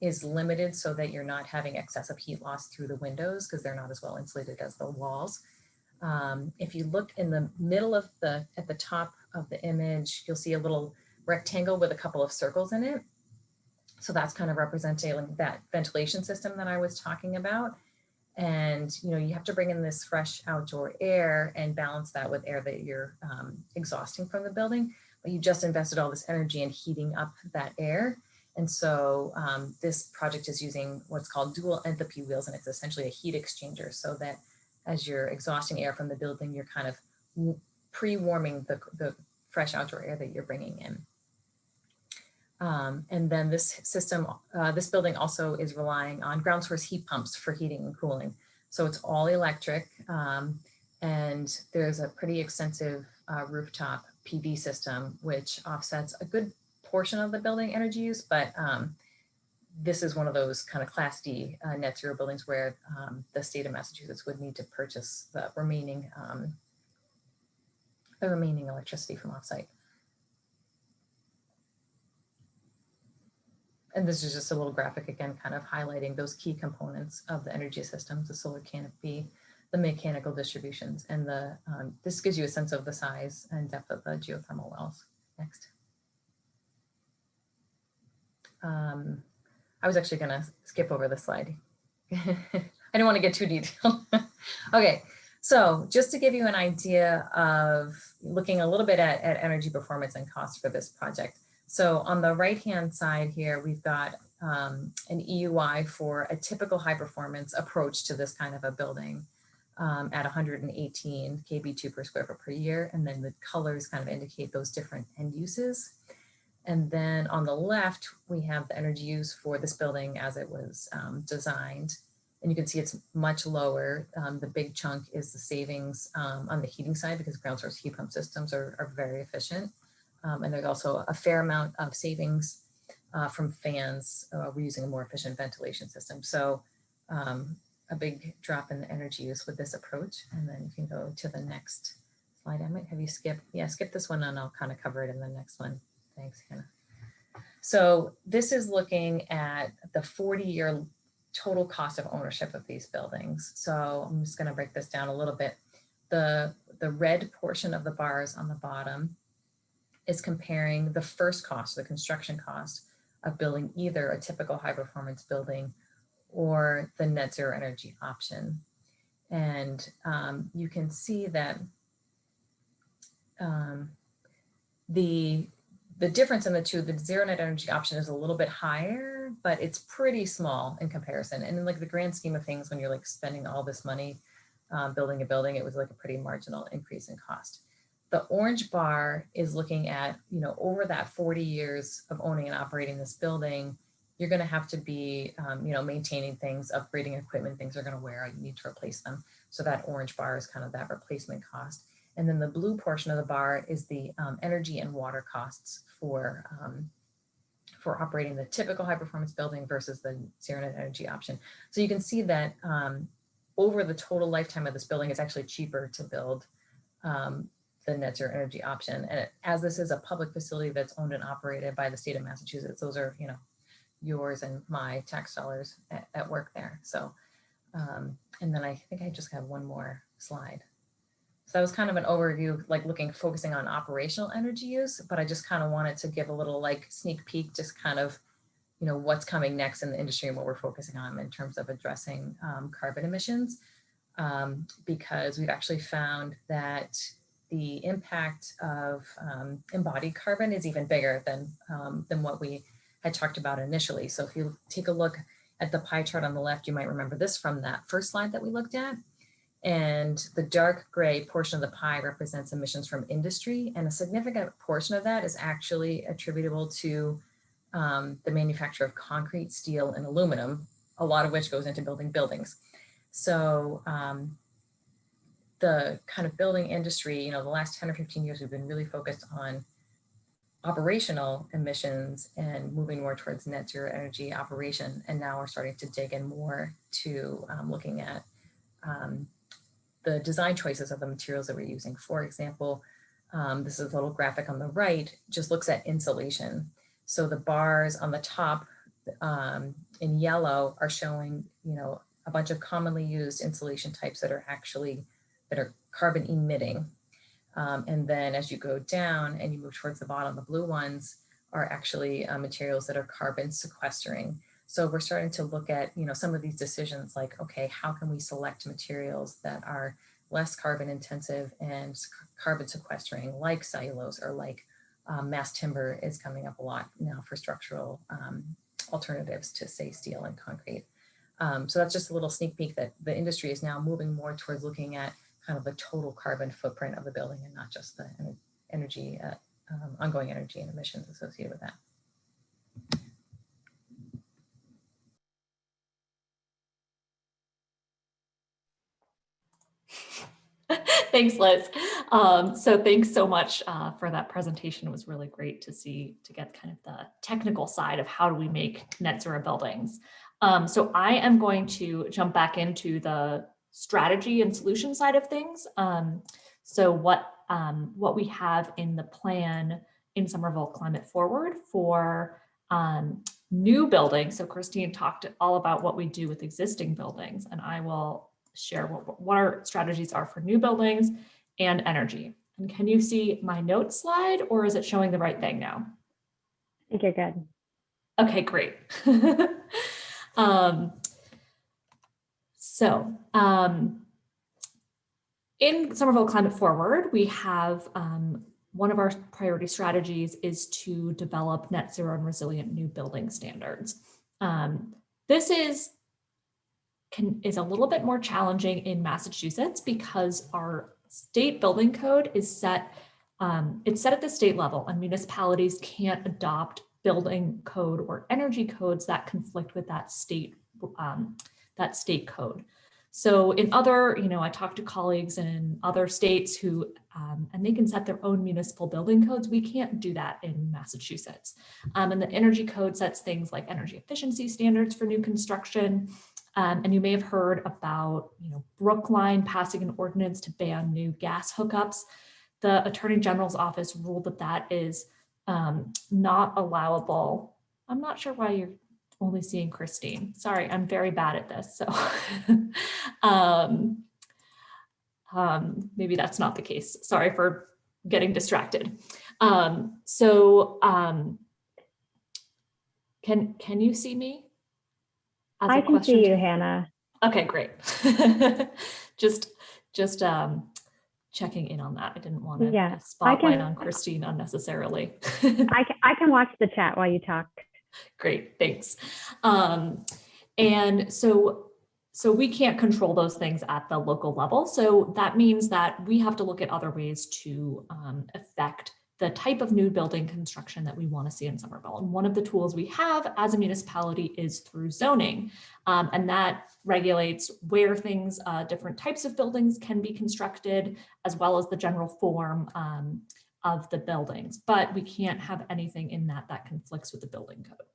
is limited so that you're not having excessive heat loss through the windows because they're not as well insulated as the walls. If you look in the middle of at the top of the image, you'll see a little rectangle with a couple of circles in it. So that's kind of representing that ventilation system that I was talking about. And, you know, you have to bring in this fresh outdoor air and balance that with air that you're exhausting from the building, but you just invested all this energy in heating up that air. And so this project is using what's called dual enthalpy wheels, and it's essentially a heat exchanger so that as you're exhausting air from the building, you're kind of pre-warming the fresh outdoor air that you're bringing in. And then this system, this building also is relying on ground source heat pumps for heating and cooling. So it's all electric, and there's a pretty extensive rooftop PV system, which offsets a good portion of the building energy use, but this is one of those kind of Class D net zero buildings where the state of Massachusetts would need to purchase the remaining electricity from offsite. And this is just a little graphic, again, kind of highlighting those key components of the energy systems, the solar canopy, the mechanical distributions, and the this gives you a sense of the size and depth of the geothermal wells. Next. I was actually going to skip over this slide. I didn't want to get too detailed. Okay, so just to give you an idea of looking a little bit at energy performance and cost for this project. So on the right-hand side here, we've got an EUI for a typical high performance approach to this kind of a building at 118 kb2 per square foot per year. And then the colors kind of indicate those different end uses. And then on the left, we have the energy use for this building as it was designed. And you can see it's much lower. The big chunk is the savings on the heating side because ground source heat pump systems are very efficient. And there's also a fair amount of savings from fans. We're using a more efficient ventilation system. So a big drop in the energy use with this approach. And then you can go to the next slide. I might have you skip. Yeah, skip this one and I'll kind of cover it in the next one. Thanks, Hannah. So this is looking at the 40-year total cost of ownership of these buildings. So I'm just going to break this down a little bit. The red portion of the bars on the bottom is comparing the first cost, the construction cost of building either a typical high performance building or the net zero energy option. And you can see that the difference in the two, the zero net energy option is a little bit higher, but it's pretty small in comparison. And in like the grand scheme of things, when you're like spending all this money building a building, it was like a pretty marginal increase in cost. The orange bar is looking at, you know, over that 40 years of owning and operating this building, you're going to have to be, you know, maintaining things, upgrading equipment, things are going to wear out, you need to replace them. So that orange bar is kind of that replacement cost. And then the blue portion of the bar is the energy and water costs for operating the typical high performance building versus the zero net energy option. So you can see that over the total lifetime of this building, it's actually cheaper to build the net zero energy option. And as this is a public facility that's owned and operated by the state of Massachusetts, those are, you know, yours and my tax dollars at work there. So, and then I think I just have one more slide. So that was kind of an overview, like focusing on operational energy use, but I just kind of wanted to give a little like sneak peek, just kind of, you know, what's coming next in the industry and what we're focusing on in terms of addressing carbon emissions, because we've actually found that the impact of embodied carbon is even bigger than what we had talked about initially. So if you take a look at the pie chart on the left, you might remember this from that first slide that we looked at. And the dark gray portion of the pie represents emissions from industry. And a significant portion of that is actually attributable to the manufacture of concrete, steel, and aluminum, a lot of which goes into building buildings. So the kind of building industry, you know, the last 10 or 15 years, we've been really focused on operational emissions and moving more towards net zero energy operation. And now we're starting to dig in more to looking at the design choices of the materials that we're using. For example, this is a little graphic on the right, just looks at insulation. So the bars on the top in yellow are showing, you know, a bunch of commonly used insulation types that are carbon emitting. And then as you go down and you move towards the bottom, the blue ones are actually materials that are carbon sequestering. So we're starting to look at, you know, some of these decisions like, okay, how can we select materials that are less carbon intensive and carbon sequestering, like cellulose, or like mass timber is coming up a lot now for structural alternatives to, say, steel and concrete. So that's just a little sneak peek that the industry is now moving more towards looking at kind of the total carbon footprint of the building and not just the energy, ongoing energy and emissions associated with that. Thanks, Liz. So thanks so much for that presentation. It was really great to see, to get kind of the technical side of how do we make net zero buildings. So I am going to jump back into the strategy and solution side of things. So what we have in the plan in Somerville Climate Forward for new buildings. So Christine talked all about what we do with existing buildings, and I will share what our strategies are for new buildings and energy. And can you see my notes slide, or is it showing the right thing now? I think you're good. Okay, great. In Somerville Climate Forward, we have one of our priority strategies is to develop net zero and resilient new building standards. This is a little bit more challenging in Massachusetts because our state building code is set, it's set at the state level, and municipalities can't adopt building code or energy codes that conflict with that state code. So in other, you know, I talked to colleagues in other states who, and they can set their own municipal building codes. We can't do that in Massachusetts. And the energy code sets things like energy efficiency standards for new construction. And you may have heard about, you know, Brookline passing an ordinance to ban new gas hookups. The Attorney General's office ruled that that is not allowable. I'm not sure why you're only seeing Christine. Sorry, I'm very bad at this. So maybe that's not the case. Sorry for getting distracted. Can you see me? I can see you, Hannah. Okay, great. just checking in on that. I didn't want to spotlight on Christine unnecessarily. I can watch the chat while you talk. Great, thanks. And so we can't control those things at the local level. So that means that we have to look at other ways to affect the type of new building construction that we want to see in Somerville. And one of the tools we have as a municipality is through zoning. And that regulates where things, different types of buildings can be constructed, as well as the general form of the buildings. But we can't have anything in that conflicts with the building code.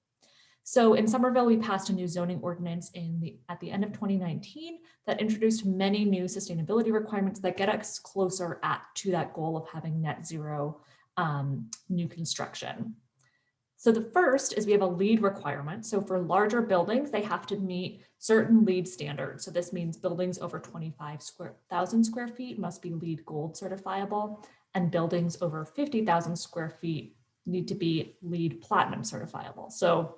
So in Somerville, we passed a new zoning ordinance at the end of 2019 that introduced many new sustainability requirements that get us closer to that goal of having net zero new construction. So the first is we have a LEED requirement. So for larger buildings, they have to meet certain LEED standards. So this means buildings over 25,000 square feet must be LEED Gold certifiable, and buildings over 50,000 square feet need to be LEED Platinum certifiable. So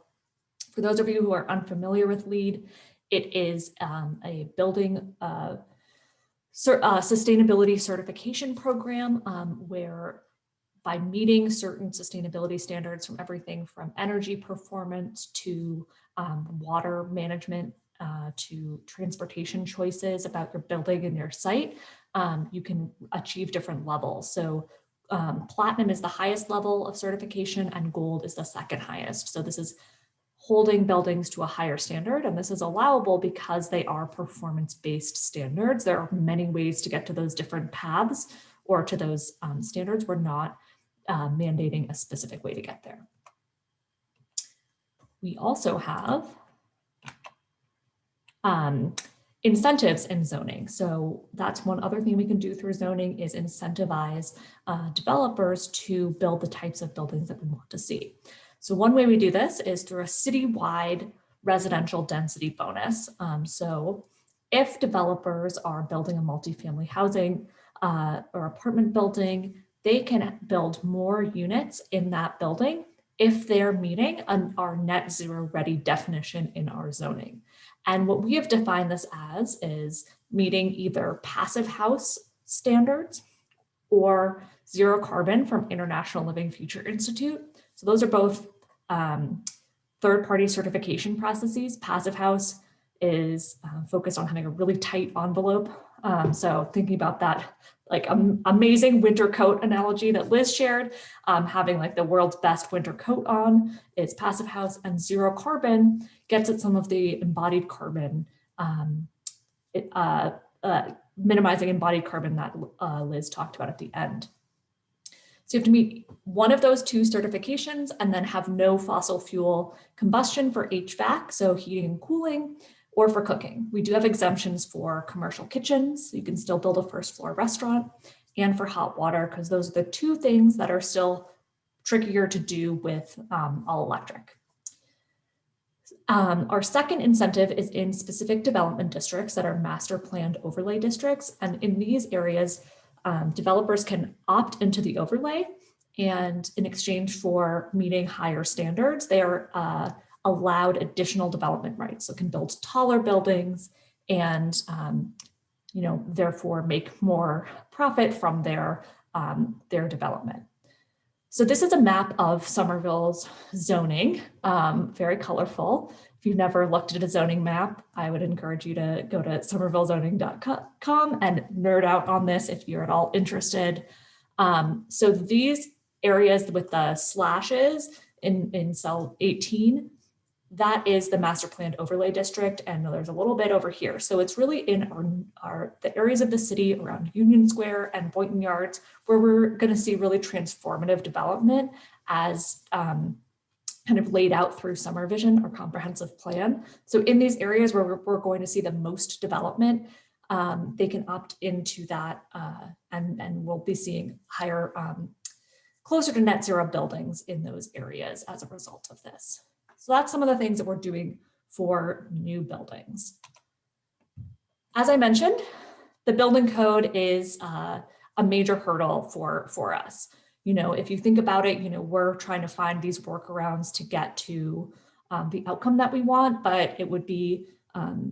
for those of you who are unfamiliar with LEED, it is a building sustainability certification program where by meeting certain sustainability standards from everything from energy performance to water management to transportation choices about your building and your site, you can achieve different levels. So platinum is the highest level of certification and gold is the second highest. So this is holding buildings to a higher standard, and this is allowable because they are performance-based standards. There are many ways to get to those different paths or to those standards. We're not mandating a specific way to get there. We also have incentives in zoning. So that's one other thing we can do through zoning is incentivize developers to build the types of buildings that we want to see. So one way we do this is through a citywide residential density bonus. So if developers are building a multifamily housing or apartment building, they can build more units in that building if they're meeting our net zero ready definition in our zoning. And what we have defined this as is meeting either passive house standards or zero carbon from International Living Future Institute. So those are both third-party certification processes. Passive house is focused on having a really tight envelope. So thinking about that like amazing winter coat analogy that Liz shared, having like the world's best winter coat on is passive house, and zero carbon gets at some of the embodied carbon, minimizing embodied carbon that Liz talked about at the end. So you have to meet one of those two certifications and then have no fossil fuel combustion for HVAC, so heating and cooling, or for cooking. We do have exemptions for commercial kitchens. So you can still build a first floor restaurant, and for hot water, because those are the two things that are still trickier to do with all electric. Our second incentive is in specific development districts that are master planned overlay districts. And in these areas, developers can opt into the overlay, and in exchange for meeting higher standards, they are allowed additional development rights. So can build taller buildings and therefore make more profit from their development. So this is a map of Somerville's zoning, very colorful. If you've never looked at a zoning map, I would encourage you to go to somervillezoning.com and nerd out on this if you're at all interested. So these areas with the slashes in cell 18, that is the master planned overlay district, and there's a little bit over here. So it's really in the areas of the city around Union Square and Boynton Yards where we're going to see really transformative development as kind of laid out through Summer Vision or comprehensive plan. So in these areas where we're going to see the most development, they can opt into that, and we'll be seeing higher, closer to net zero buildings in those areas as a result of this. So that's some of the things that we're doing for new buildings. As I mentioned, the building code is a major hurdle for us. If you think about it, we're trying to find these workarounds to get to the outcome that we want, but it would be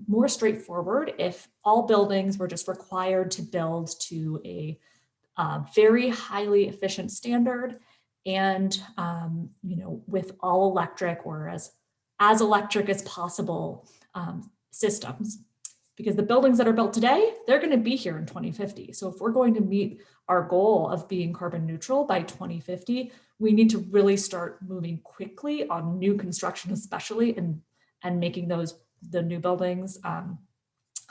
more straightforward if all buildings were just required to build to a very highly efficient standard, and with all electric or as electric as possible systems, because the buildings that are built today, they're going to be here in 2050. So if we're going to meet our goal of being carbon neutral by 2050, we need to really start moving quickly on new construction, especially, and making the new buildings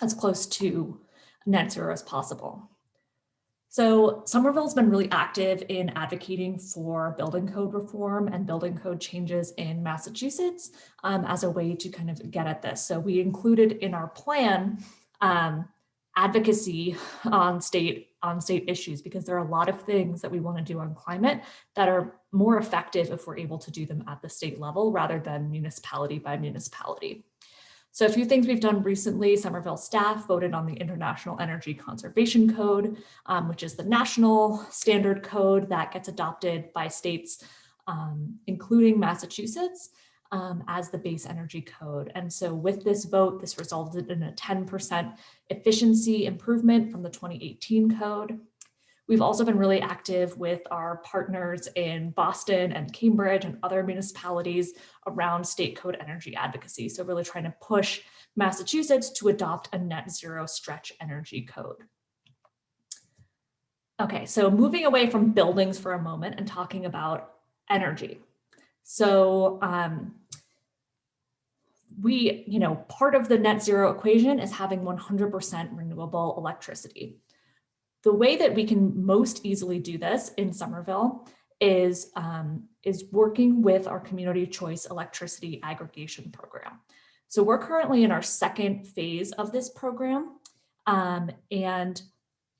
as close to net zero as possible. So Somerville's been really active in advocating for building code reform and building code changes in Massachusetts as a way to kind of get at this. So we included in our plan advocacy on state issues, because there are a lot of things that we want to do on climate that are more effective if we're able to do them at the state level rather than municipality by municipality. So a few things we've done recently: Somerville staff voted on the International Energy Conservation Code, which is the national standard code that gets adopted by states, including Massachusetts, as the base energy code. And so with this vote, this resulted in a 10% efficiency improvement from the 2018 code. We've also been really active with our partners in Boston and Cambridge and other municipalities around state code energy advocacy. So really trying to push Massachusetts to adopt a net zero stretch energy code. Okay, so moving away from buildings for a moment and talking about energy. So part of the net zero equation is having 100% renewable electricity. The way that we can most easily do this in Somerville is working with our community choice electricity aggregation program. So we're currently in our second phase of this program. And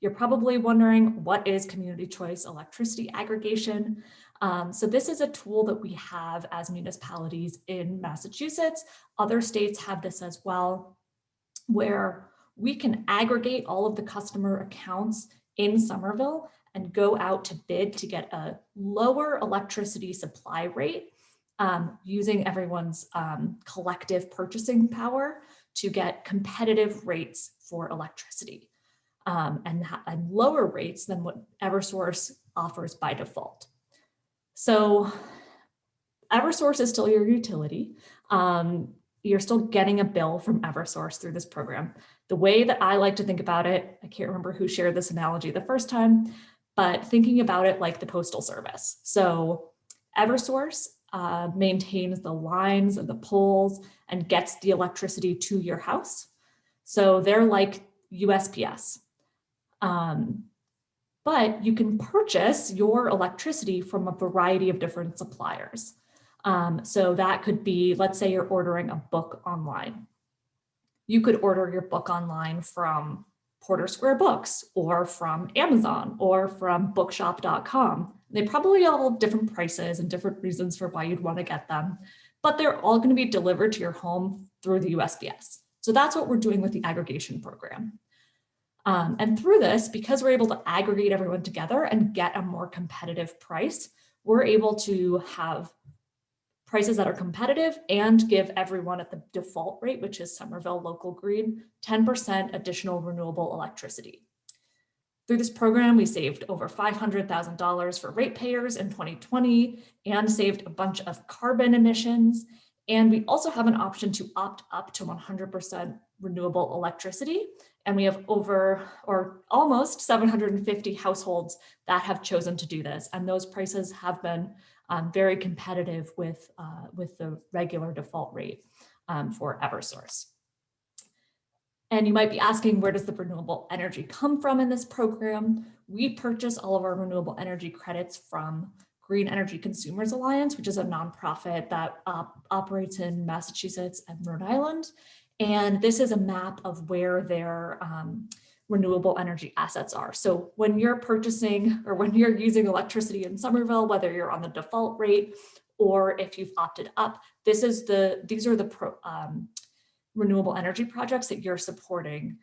you're probably wondering, what is community choice electricity aggregation? So this is a tool that we have as municipalities in Massachusetts. Other states have this as well, where we can aggregate all of the customer accounts in Somerville and go out to bid to get a lower electricity supply rate using everyone's collective purchasing power to get competitive rates for electricity and lower rates than what Eversource offers by default. So Eversource is still your utility. You're still getting a bill from Eversource through this program. The way that I like to think about it, I can't remember who shared this analogy the first time, but thinking about it like the Postal Service. So Eversource maintains the lines and the poles and gets the electricity to your house. So they're like USPS. But you can purchase your electricity from a variety of different suppliers. So that could be, let's say you're ordering a book online. You could order your book online from Porter Square Books or from Amazon or from bookshop.com. They probably all have different prices and different reasons for why you'd want to get them, but they're all going to be delivered to your home through the USPS. So that's what we're doing with the aggregation program. And through this, because we're able to aggregate everyone together and get a more competitive price, we're able to have prices that are competitive and give everyone at the default rate, which is Somerville Local Green, 10% additional renewable electricity. Through this program, we saved over $500,000 for ratepayers in 2020 and saved a bunch of carbon emissions. And we also have an option to opt up to 100% renewable electricity. And we have almost 750 households that have chosen to do this. And those prices have been very competitive with the regular default rate for Eversource. And you might be asking, where does the renewable energy come from in this program? We purchase all of our renewable energy credits from Green Energy Consumers Alliance, which is a nonprofit that operates in Massachusetts and Rhode Island. And this is a map of where their renewable energy assets are. So when you're purchasing or when you're using electricity in Somerville, whether you're on the default rate or if you've opted up, these are the renewable energy projects that you're supporting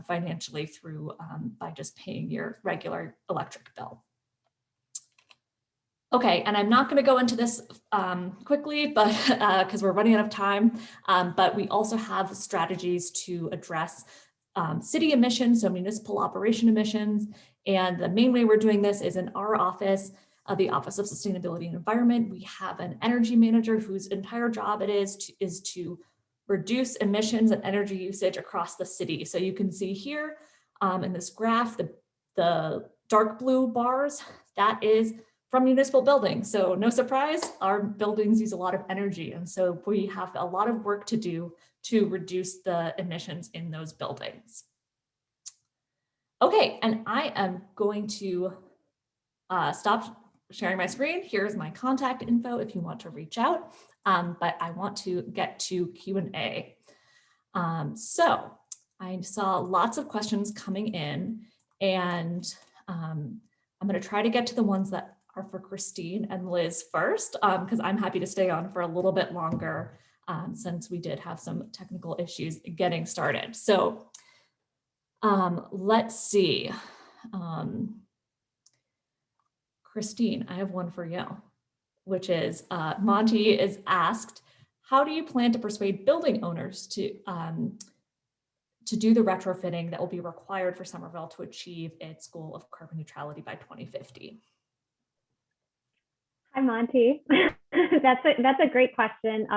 financially through by just paying your regular electric bill. Okay, and I'm not going to go into this quickly, but because we're running out of time, but we also have strategies to address city emissions, so municipal operation emissions. And the main way we're doing this is in our office, the Office of Sustainability and Environment. We have an energy manager whose entire job it is to reduce emissions and energy usage across the city. So you can see here in this graph, the dark blue bars, that is from municipal buildings. So no surprise, our buildings use a lot of energy. And so we have a lot of work to do to reduce the emissions in those buildings. Okay, and I am going to stop sharing my screen. Here's my contact info if you want to reach out, but I want to get to Q&A. So I saw lots of questions coming in, and I'm going to try to get to the ones that are for Christine and Liz first, because I'm happy to stay on for a little bit longer since we did have some technical issues getting started. So let's see. Christine, I have one for you, which is Monty is asked, how do you plan to persuade building owners to to do the retrofitting that will be required for Somerville to achieve its goal of carbon neutrality by 2050? Hi, Monty. That's a great question.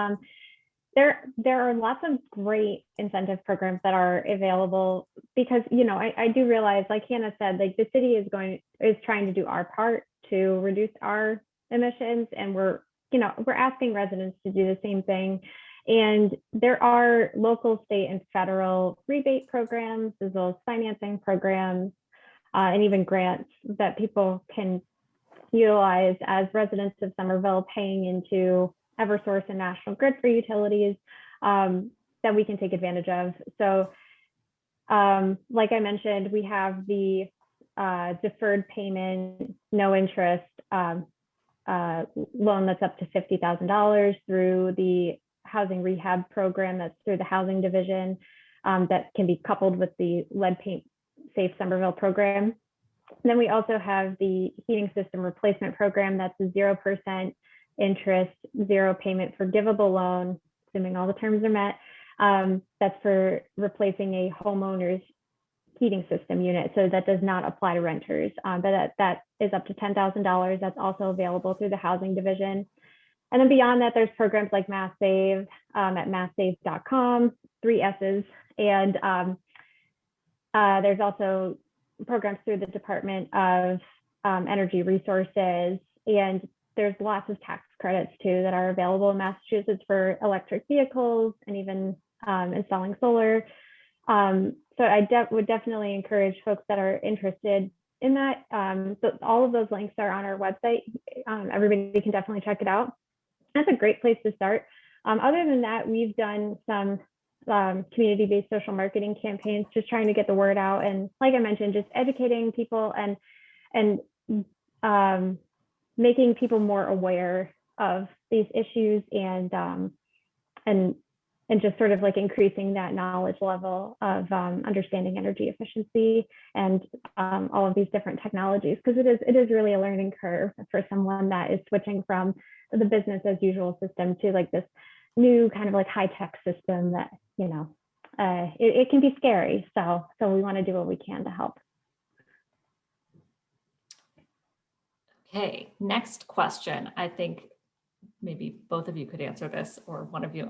There are lots of great incentive programs that are available because, you know, I do realize, like Hannah said, like the city is trying to do our part to reduce our emissions, and we're asking residents to do the same thing. And there are local, state, and federal rebate programs, as well as financing programs, and even grants that people can utilize as residents of Somerville, paying into Eversource and National Grid for utilities, that we can take advantage of. So like I mentioned, we have the deferred payment, no interest loan that's up to $50,000 through the housing rehab program that's through the housing division, that can be coupled with the lead paint safe Somerville program. And then we also have the heating system replacement program that's a 0% interest, zero payment forgivable loan, assuming all the terms are met. That's for replacing a homeowner's heating system unit. So that does not apply to renters, but that is up to $10,000. That's also available through the housing division. And then beyond that, there's programs like Mass Save at masssave.com, 3 S's. And there's also programs through the Department of Energy Resources, and there's lots of tax credits too that are available in Massachusetts for electric vehicles and even installing solar. So I would definitely encourage folks that are interested in that. So all of those links are on our website. Everybody can definitely check it out. That's a great place to start. Other than that, we've done some community-based social marketing campaigns, just trying to get the word out. And like I mentioned, just educating people and making people more aware of these issues, and just sort of like increasing that knowledge level of understanding energy efficiency and all of these different technologies, because it is really a learning curve for someone that is switching from the business as usual system to like this new kind of like high tech system that, you know, it can be scary. So we want to do what we can to help. Okay, next question. I think maybe both of you could answer this, or one of you.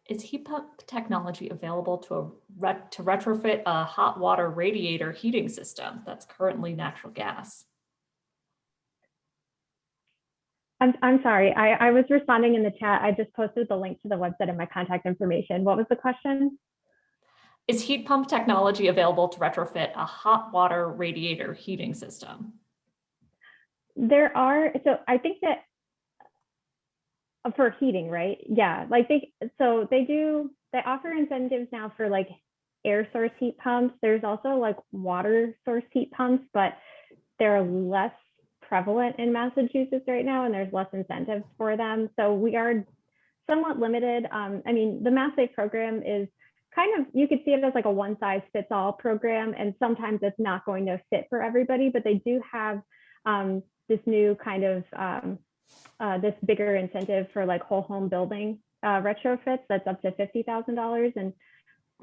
Is heat pump technology available to retrofit a hot water radiator heating system that's currently natural gas? I'm sorry, I was responding in the chat. I just posted the link to the website and my contact information. What was the question? Is heat pump technology available to retrofit a hot water radiator heating system? There are, so I think that for heating, right? Yeah, like they offer incentives now for like air source heat pumps. There's also like water source heat pumps, but they're less prevalent in Massachusetts right now, and there's less incentives for them. So we are somewhat limited. I mean, the Mass Save program is kind of, you could see it as like a one size fits all program, and sometimes it's not going to fit for everybody, but they do have this new kind of this bigger incentive for like whole home building retrofits that's up to $50,000.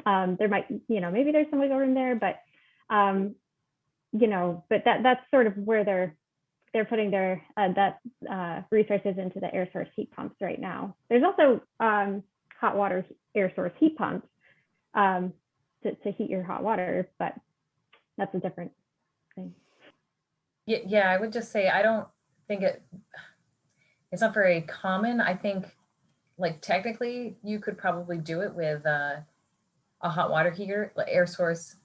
And there might, you know, maybe there's some wiggle room there, but you know, but that's sort of where they're putting their resources into the air source heat pumps right now. There's also hot water air source heat pumps to heat your hot water, but that's a different thing. Yeah, I would just say I don't think it's not very common. I think like technically you could probably do it with a hot water heater, like air source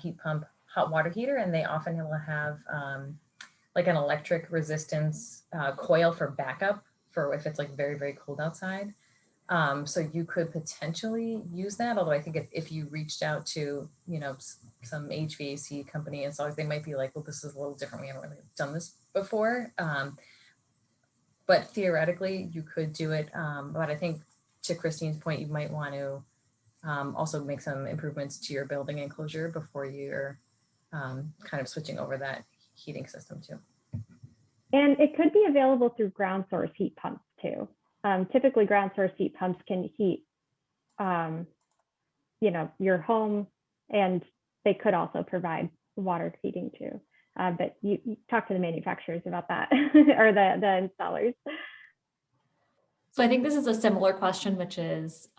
heat pump hot water heater, and they often will have like an electric resistance coil for backup for if it's like very, very cold outside. So you could potentially use that, although I think if you reached out to, you know, some HVAC company and so they might be like, well, this is a little different. We haven't really done this before. But theoretically you could do it. But I think to Christine's point, you might want to also make some improvements to your building enclosure before you're kind of switching over that heating system too. And it could be available through ground source heat pumps too. Typically ground source heat pumps can heat your home, and they could also provide water heating too. But you talk to the manufacturers about that or the installers. So I think this is a similar question, which is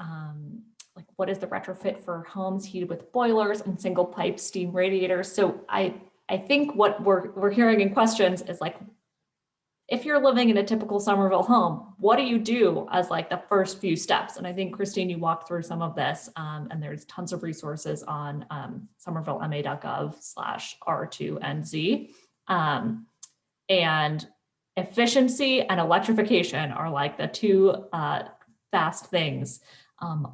like, what is the retrofit for homes heated with boilers and single pipe steam radiators? So I think what we're hearing in questions is like, if you're living in a typical Somerville home, what do you do as like the first few steps? And I think, Christine, you walked through some of this, and there's tons of resources on somervillema.gov/R2NZ. And efficiency and electrification are like the two fast things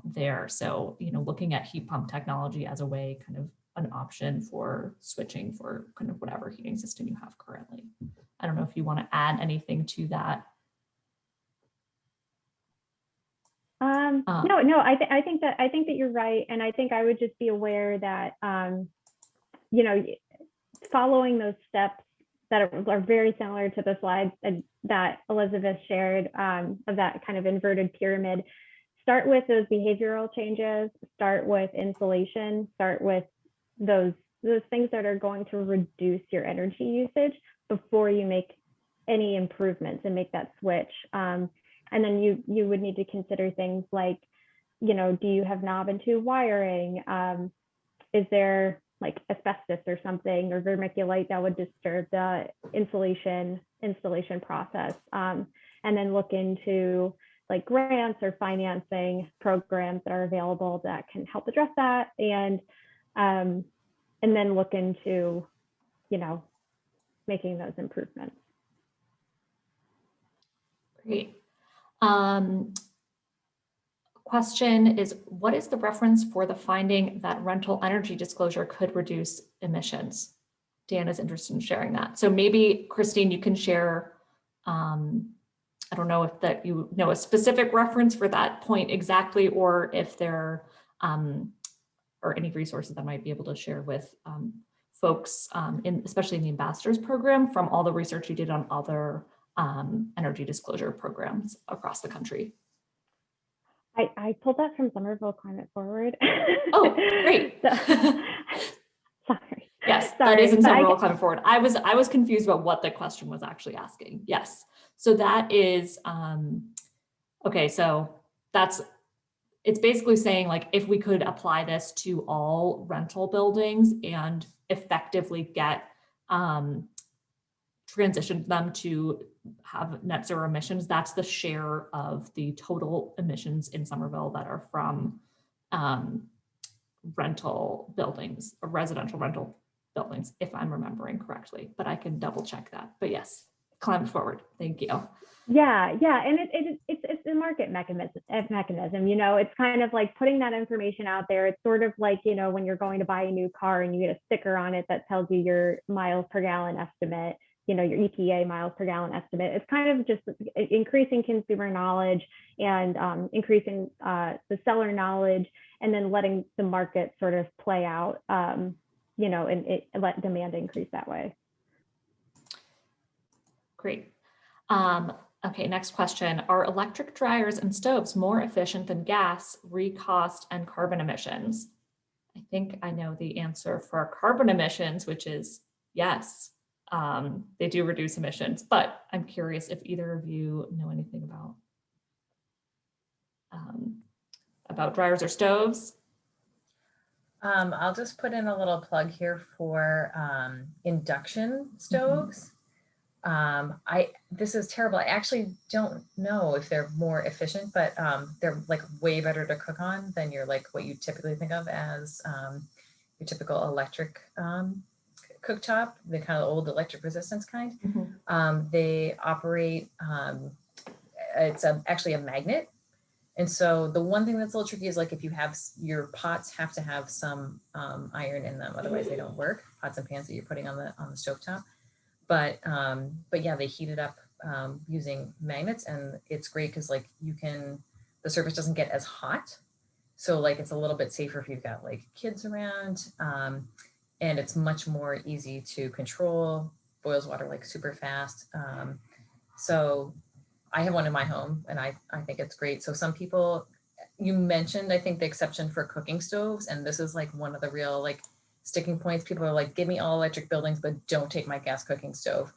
there. So, looking at heat pump technology as a way, kind of an option for switching for kind of whatever heating system you have currently. I don't know if you want to add anything to that. No, I think that you're right. And I think I would just be aware that, following those steps that are very similar to the slides that Elizabeth shared, of that kind of inverted pyramid. Start with those behavioral changes, start with insulation, start with those things that are going to reduce your energy usage before you make any improvements and make that switch. And then you would need to consider things like, do you have knob and tube wiring? Is there like asbestos or something, or vermiculite that would disturb the installation process? And then look into like grants or financing programs that are available that can help address that. And then look into, making those improvements. Great. Question is, what is the reference for the finding that rental energy disclosure could reduce emissions? Dan is interested in sharing that. So maybe, Christine, you can share, I don't know if that you know a specific reference for that point exactly, or if there or any resources that might be able to share with folks, especially in the ambassadors program, from all the research you did on other energy disclosure programs across the country. I pulled that from Somerville Climate Forward. Oh, great. Sorry. Yes, Sorry, that is in Somerville Climate Forward. I was confused about what the question was actually asking. Yes, so that is okay. So it's basically saying, like, if we could apply this to all rental buildings and effectively get transition them to have net zero emissions, that's the share of the total emissions in Somerville that are from rental buildings, or residential rental buildings, if I'm remembering correctly, but I can double check that. But yes, Climate Forward, thank you. Yeah, and it's a market mechanism. It's kind of like putting that information out there. It's sort of like, when you're going to buy a new car and you get a sticker on it that tells you your miles per gallon estimate, your EPA miles per gallon estimate. It's kind of just increasing consumer knowledge and increasing the seller knowledge, and then letting the market sort of play out, and let demand increase that way. Great. Okay, next question. Are electric dryers and stoves more efficient than gas, re-cost, and carbon emissions? I think I know the answer for carbon emissions, which is yes. They do reduce emissions, but I'm curious if either of you know anything about dryers or stoves. I'll just put in a little plug here for induction stoves. This is terrible. I actually don't know if they're more efficient, but they're like way better to cook on than what you typically think of as your typical electric cooktop, the kind of old electric resistance kind. Mm-hmm. They operate, it's actually a magnet. And so the one thing that's a little tricky is, like, if you have your pots have to have some iron in them, otherwise they don't work. Pots and pans that you're putting on the stovetop. But yeah, they heat it up using magnets, and it's great because the surface doesn't get as hot. So it's a little bit safer if you've got kids around, and it's much more easy to control. Boils water super fast. So I have one in my home, and I think it's great. So some people you mentioned, I think, the exception for cooking stoves, and this is like one of the real like sticking points. People are like, give me all electric buildings, but don't take my gas cooking stove.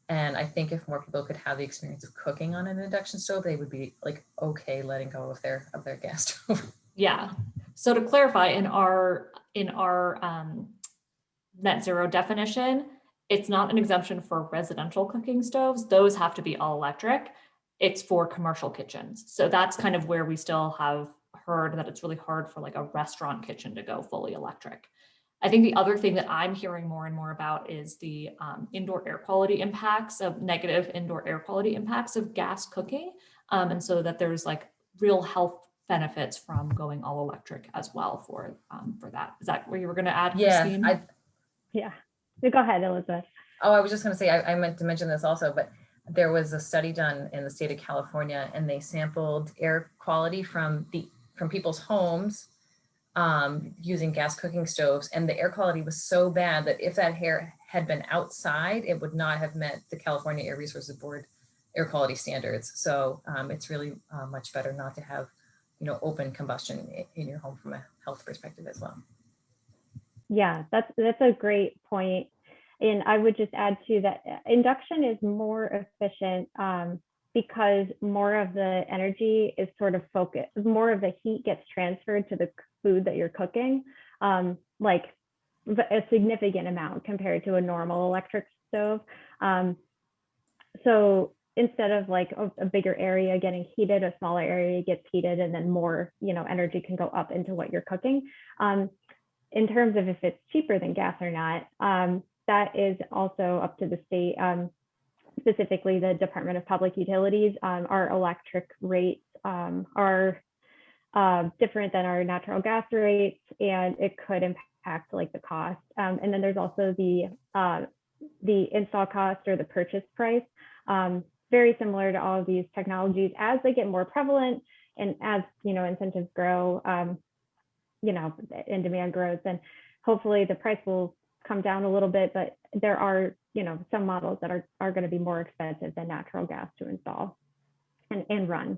And I think if more people could have the experience of cooking on an induction stove, they would be like, okay, letting go of their gas stove. Yeah. So to clarify, in our net zero definition, it's not an exemption for residential cooking stoves. Those have to be all electric. It's for commercial kitchens. So that's kind of where we still have heard that it's really hard for like a restaurant kitchen to go fully electric. I think the other thing that I'm hearing more and more about is the indoor air quality impacts of negative indoor air quality impacts of gas cooking. And so that there's like real health benefits from going all electric as well for that. Is that where you were going to add, Christine? Yeah, go ahead, Elizabeth. Oh, I was just going to say, I meant to mention this also, but there was a study done in the state of California, and they sampled air quality from people's homes using gas cooking stoves, and the air quality was so bad that if that hair had been outside, it would not have met the California Air Resources Board air quality standards. So it's really much better not to have, open combustion in your home from a health perspective as well. Yeah, that's a great point. And I would just add to that, induction is more efficient because more of the energy is sort of focused, more of the heat gets transferred to the food that you're cooking, like a significant amount compared to a normal electric stove. So instead of like a bigger area getting heated, a smaller area gets heated, and then more, energy can go up into what you're cooking. In terms of if it's cheaper than gas or not, that is also up to the state, specifically the Department of Public Utilities. Our electric rates are different than our natural gas rates, and it could impact like the cost. And then there's also the install cost or the purchase price. Very similar to all of these technologies, as they get more prevalent and as incentives grow, and demand grows, then hopefully the price will come down a little bit, but there are, some models that are going to be more expensive than natural gas to install and run.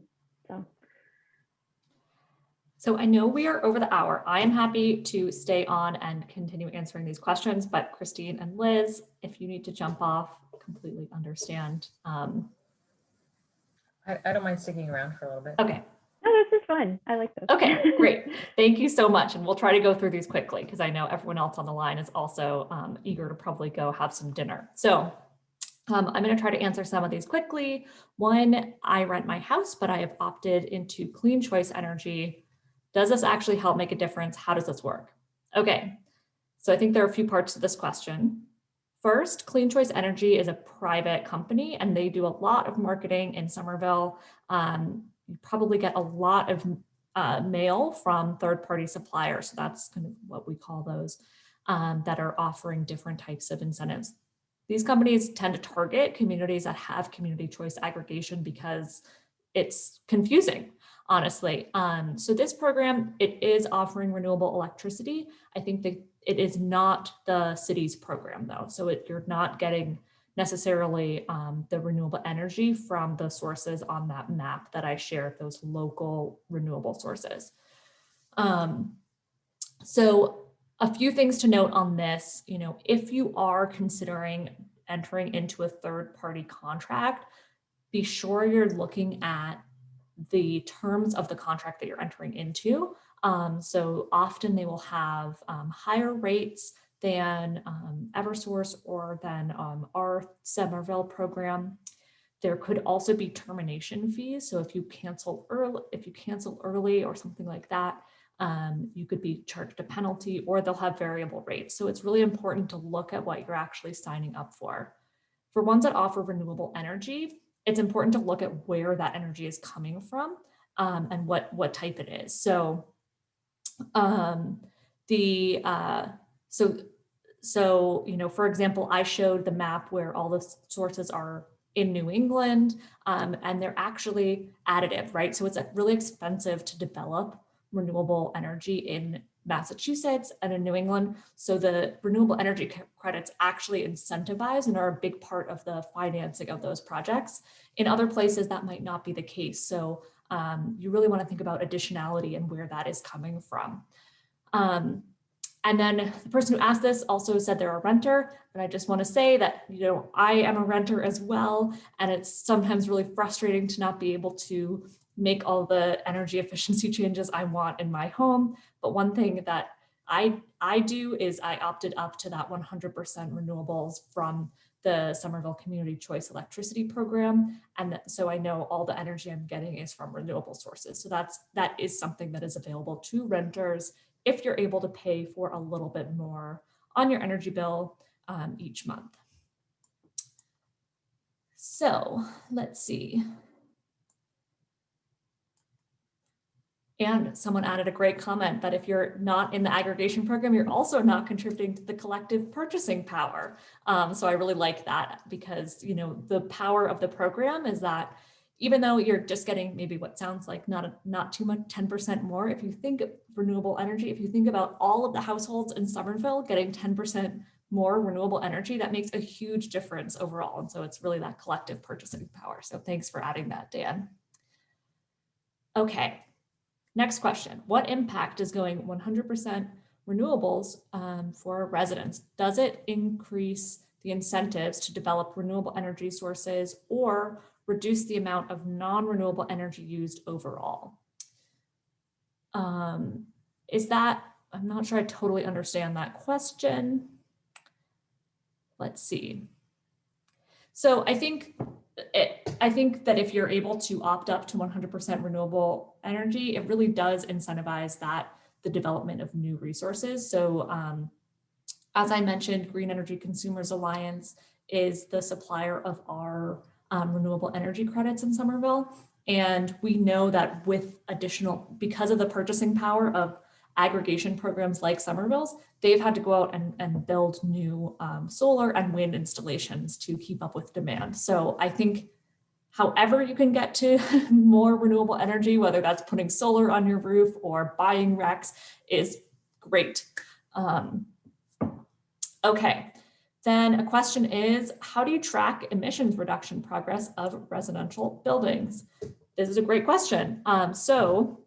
So I know we are over the hour. I am happy to stay on and continue answering these questions, but Christine and Liz, if you need to jump off, completely understand. I don't mind sticking around for a little bit. Okay. No, this is fun. I like this. Okay, great. Thank you so much. And we'll try to go through these quickly because I know everyone else on the line is also eager to probably go have some dinner. So I'm going to try to answer some of these quickly. One, I rent my house, but I have opted into clean choice energy. Does this actually help make a difference? How does this work? Okay, so I think there are a few parts to this question. First, Clean Choice Energy is a private company and they do a lot of marketing in Somerville. You probably get a lot of mail from third-party suppliers. So that's kind of what we call those that are offering different types of incentives. These companies tend to target communities that have community choice aggregation because it's confusing, honestly. So this program, it is offering renewable electricity. I think that it is not the city's program though. So you're not getting necessarily the renewable energy from the sources on that map that I shared, those local renewable sources. So a few things to note on this, if you are considering entering into a third-party contract, be sure you're looking at the terms of the contract that you're entering into. So often they will have higher rates than Eversource or than our Somerville program. There could also be termination fees. So if you cancel early or something like that, you could be charged a penalty, or they'll have variable rates. So it's really important to look at what you're actually signing up for. For ones that offer renewable energy, it's important to look at where that energy is coming from and what type it is. So for example, I showed the map where all the sources are in New England and they're actually additive, right? So it's really expensive to develop renewable energy in Massachusetts and in New England. So the renewable energy credits actually incentivize and are a big part of the financing of those projects. In other places, that might not be the case. So you really want to think about additionality and where that is coming from. And then the person who asked this also said they're a renter, and I just want to say that, you know, I am a renter as well, and it's sometimes really frustrating to not be able to make all the energy efficiency changes I want in my home. But one thing that I do is I opted up to that 100% renewables from the Somerville Community Choice Electricity Program. And so I know all the energy I'm getting is from renewable sources. So that is something that is available to renters if you're able to pay for a little bit more on your energy bill each month. So let's see. And someone added a great comment that if you're not in the aggregation program, you're also not contributing to the collective purchasing power. So I really like that, because, you know, the power of the program is that even though you're just getting maybe what sounds like not too much, 10% more, if you think of renewable energy, if you think about all of the households in Somerville getting 10% more renewable energy, that makes a huge difference overall. And so it's really that collective purchasing power. So thanks for adding that, Dan. Okay. Next question, what impact is going 100% renewables for residents? Does it increase the incentives to develop renewable energy sources or reduce the amount of non-renewable energy used overall? I'm not sure I totally understand that question. Let's see. So I think that if you're able to opt up to 100% renewable energy, it really does incentivize the development of new resources. So as I mentioned, Green Energy Consumers Alliance is the supplier of our renewable energy credits in Somerville. And we know that because of the purchasing power of aggregation programs like Somerville's, they've had to go out and build new solar and wind installations to keep up with demand. So I think however you can get to more renewable energy, whether that's putting solar on your roof or buying RECs, is great. Okay, then a question is, how do you track emissions reduction progress of residential buildings? This is a great question. So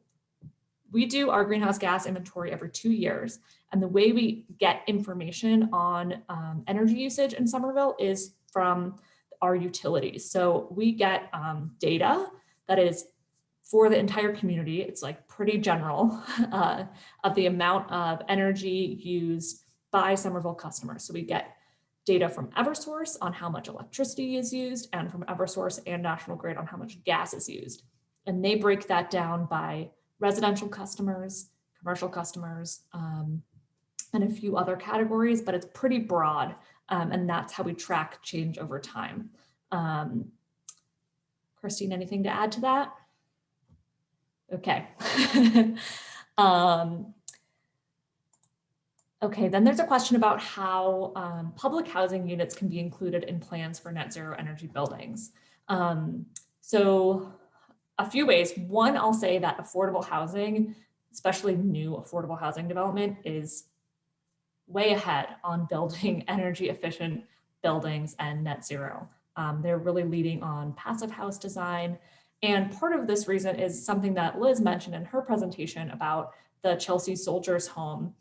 we do our greenhouse gas inventory every 2 years. And the way we get information on energy usage in Somerville is from our utilities. So we get data that is for the entire community. It's like pretty general of the amount of energy used by Somerville customers. So we get data from Eversource on how much electricity is used, and from Eversource and National Grid on how much gas is used. And they break that down by residential customers, commercial customers, and a few other categories, but it's pretty broad. And that's how we track change over time. Christine, anything to add to that? Okay. Okay, then there's a question about how public housing units can be included in plans for net zero energy buildings. So a few ways. One, I'll say that affordable housing, especially new affordable housing development, is way ahead on building energy efficient buildings and net zero. They're really leading on passive house design. And part of this reason is something that Liz mentioned in her presentation about the Chelsea Soldiers Home,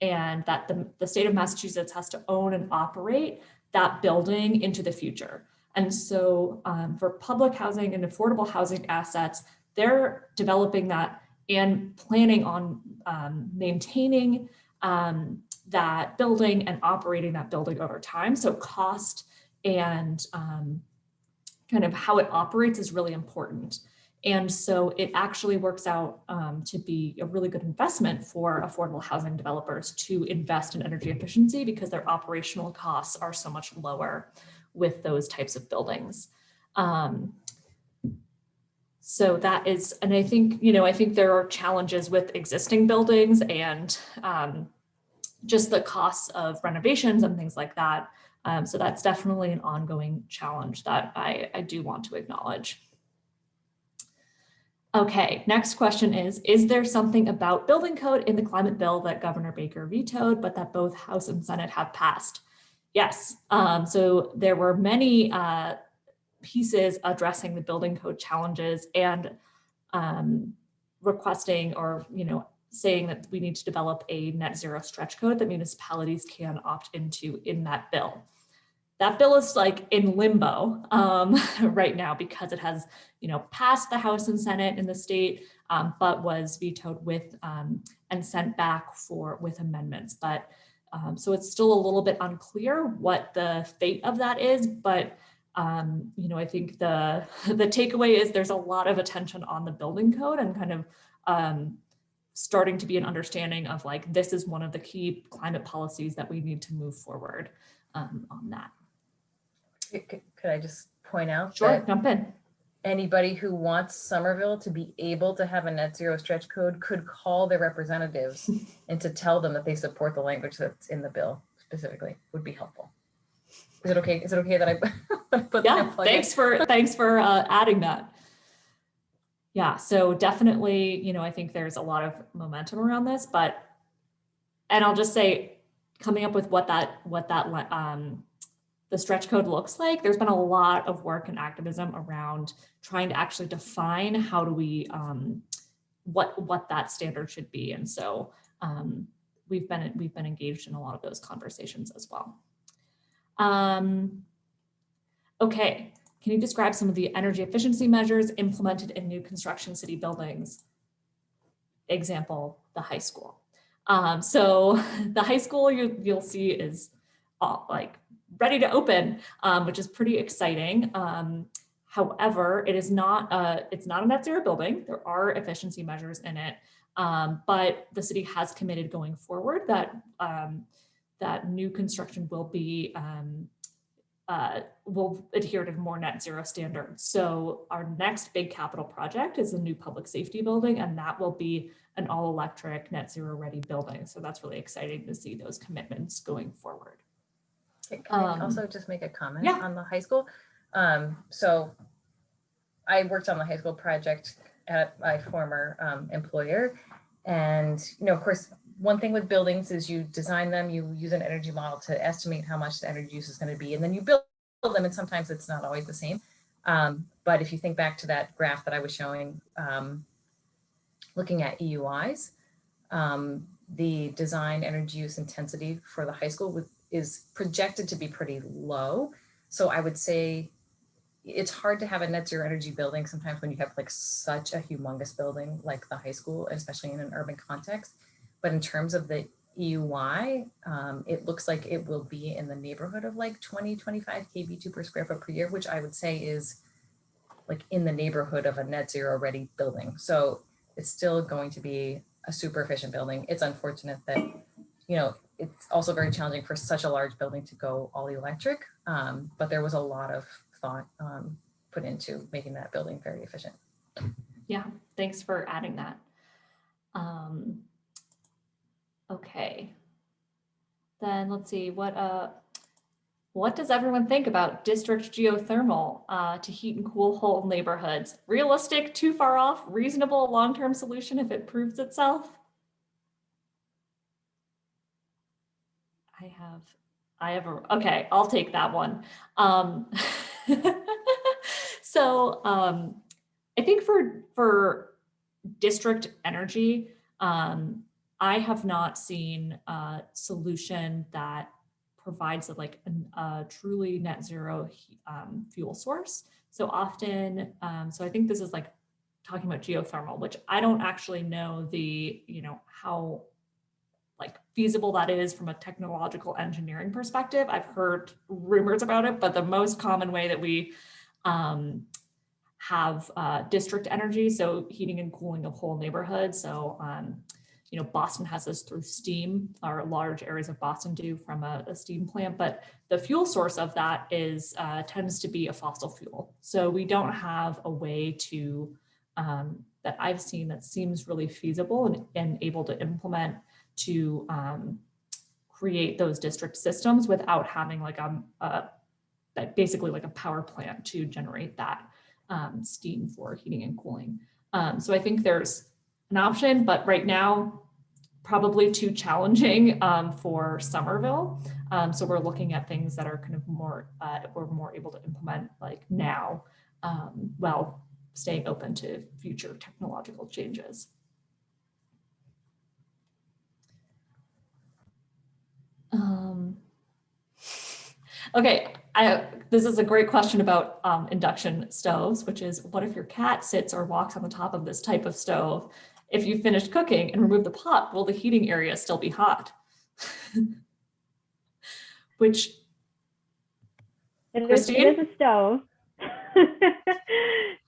and that the state of Massachusetts has to own and operate that building into the future. And so for public housing and affordable housing assets, they're developing that and planning on maintaining that building and operating that building over time. So cost and kind of how it operates is really important. And so it actually works out to be a really good investment for affordable housing developers to invest in energy efficiency, because their operational costs are so much lower with those types of buildings. So that is, and I think, I think there are challenges with existing buildings and just the costs of renovations and things like that. So that's definitely an ongoing challenge that I do want to acknowledge. Okay, next question is there something about building code in the climate bill that Governor Baker vetoed, but that both House and Senate have passed? Yes, so there were many pieces addressing the building code challenges, and requesting or, saying that we need to develop a net zero stretch code that municipalities can opt into in that bill. That bill is like in limbo right now because it has, passed the House and Senate in the state, but was vetoed with and sent back with amendments. But so it's still a little bit unclear what the fate of that is. But I think the takeaway is there's a lot of attention on the building code and kind of starting to be an understanding of like this is one of the key climate policies that we need to move forward on that. Could I just point out Sure, that jump in. anybody who wants Somerville to be able to have a net zero stretch code could call their representatives and to tell them that they support the language that's in the bill specifically would be helpful. Is it okay? Is it okay that I put Yeah, that plug thanks for adding that. Yeah, so definitely, I think there's a lot of momentum around this, and I'll just say, coming up with what the stretch code looks like, there's been a lot of work and activism around trying to actually define how do we, what that standard should be. And so we've been engaged in a lot of those conversations as well. Okay, can you describe some of the energy efficiency measures implemented in new construction city buildings? Example, the high school. So the high school you'll see is like ready to open, which is pretty exciting. However, it's not a net zero building. There are efficiency measures in it, but the city has committed going forward that that new construction will be will adhere to more net zero standards. So our next big capital project is a new public safety building, and that will be an all electric net zero ready building. So that's really exciting to see those commitments going forward. Can I also just make a comment yeah. on the high school? So I worked on the high school project at my former employer. And, of course, one thing with buildings is you design them, you use an energy model to estimate how much the energy use is going to be, and then you build them, and sometimes it's not always the same. But if you think back to that graph that I was showing, looking at EUIs, the design energy use intensity for the high school is projected to be pretty low. So I would say it's hard to have a net zero energy building sometimes when you have like such a humongous building like the high school, especially in an urban context. But in terms of the EUI, it looks like it will be in the neighborhood of like 20, 25 kV2 per square foot per year, which I would say is like in the neighborhood of a net zero ready building. So it's still going to be a super efficient building. It's unfortunate that, it's also very challenging for such a large building to go all electric, but there was a lot of thought put into making that building very efficient. Yeah, thanks for adding that. Okay, then let's see, what does everyone think about district geothermal to heat and cool whole neighborhoods? Realistic, too far off, reasonable long-term solution if it proves itself? Okay, I'll take that one. So I think for district energy, I have not seen a solution that provides a truly net zero fuel source. So often, so I think this is like talking about geothermal, which I don't actually know how feasible that is from a technological engineering perspective. I've heard rumors about it, but the most common way that we have district energy, so heating and cooling of whole neighborhoods. So, Boston has this through steam, or large areas of Boston do from a steam plant, but the fuel source of that tends to be a fossil fuel. So we don't have a way to, that I've seen that seems really feasible and able to implement to create those district systems without having basically like a power plant to generate that steam for heating and cooling. So I think there's an option, but right now, probably too challenging for Somerville. So we're looking at things that are kind of more, we're more able to implement like now, well, staying open to future technological changes. Okay, this is a great question about induction stoves, which is, what if your cat sits or walks on the top of this type of stove? If you finish cooking and remove the pot, will the heating area still be hot? Which, Christine? It is a stove.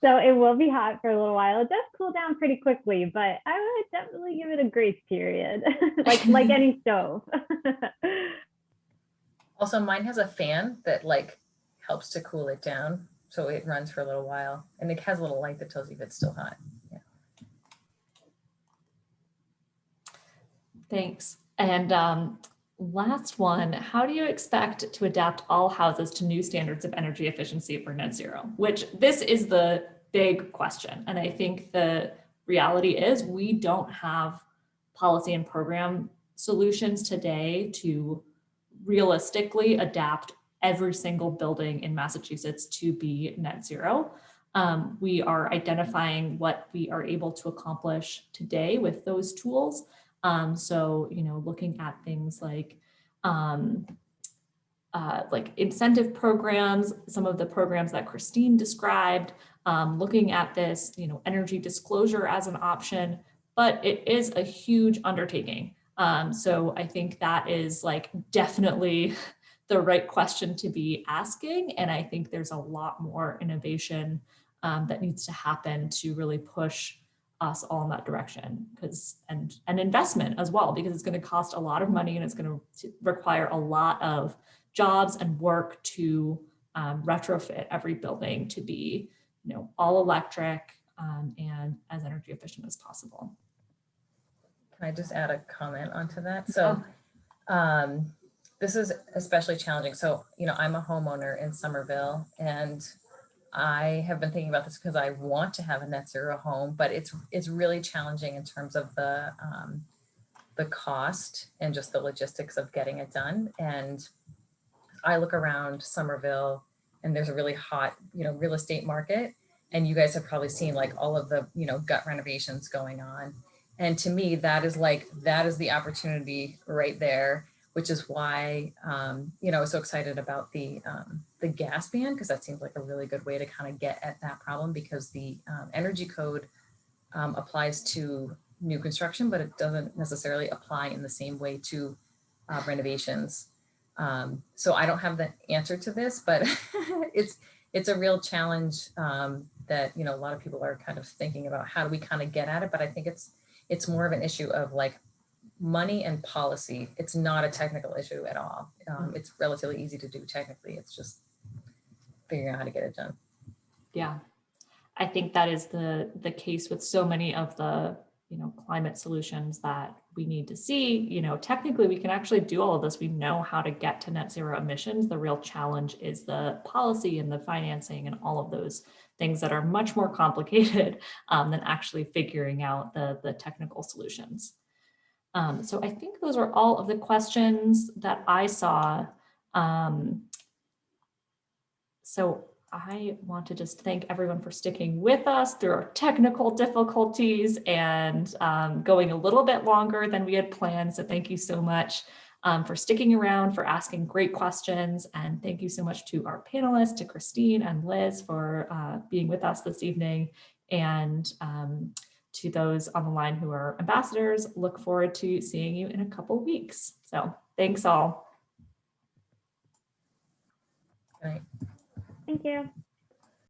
So it will be hot for a little while. It does cool down pretty quickly, but I would definitely give it a grace period, like any stove. Also, mine has a fan that like helps to cool it down. So it runs for a little while, and it has a little light that tells you if it's still hot. Yeah. Thanks. And last one, how do you expect to adapt all houses to new standards of energy efficiency for net zero? Which this is the big question. And I think the reality is we don't have policy and program solutions today to realistically adapt every single building in Massachusetts to be net zero. We are identifying what we are able to accomplish today with those tools. So, looking at things like incentive programs, some of the programs that Christine described, looking at this, energy disclosure as an option, but it is a huge undertaking. So I think that is definitely the right question to be asking. And I think there's a lot more innovation that needs to happen to really push us all in that direction, and investment as well, because it's going to cost a lot of money and it's going to require a lot of jobs and work to retrofit every building to be, all electric and as energy efficient as possible. Can I just add a comment onto that? So this is especially challenging. So, I'm a homeowner in Somerville, and I have been thinking about this because I want to have a net zero home, but it's really challenging in terms of the cost and just the logistics of getting it done. And I look around Somerville, and there's a really hot, real estate market. And you guys have probably seen all of the, gut renovations going on. And to me, that is the opportunity right there, which is why, I was so excited about the gas ban, because that seems like a really good way to kind of get at that problem, because the energy code applies to new construction, but it doesn't necessarily apply in the same way to renovations. So I don't have the answer to this, but it's a real challenge that, a lot of people are kind of thinking about how do we kind of get at it. But I think it's more of an issue of money and policy. It's not a technical issue at all. It's relatively easy to do technically. It's just figuring out how to get it done. Yeah, I think that is the case with so many of the climate solutions that we need to see. Technically we can actually do all of this. We know how to get to net zero emissions. The real challenge is the policy and the financing and all of those things that are much more complicated than actually figuring out the technical solutions. So I think those are all of the questions that I saw. So I want to just thank everyone for sticking with us through our technical difficulties and going a little bit longer than we had planned. So thank you so much for sticking around, for asking great questions. And thank you so much to our panelists, to Christine and Liz, for being with us this evening. And to those on the line who are ambassadors, look forward to seeing you in a couple weeks. So thanks all. Right. Thank you.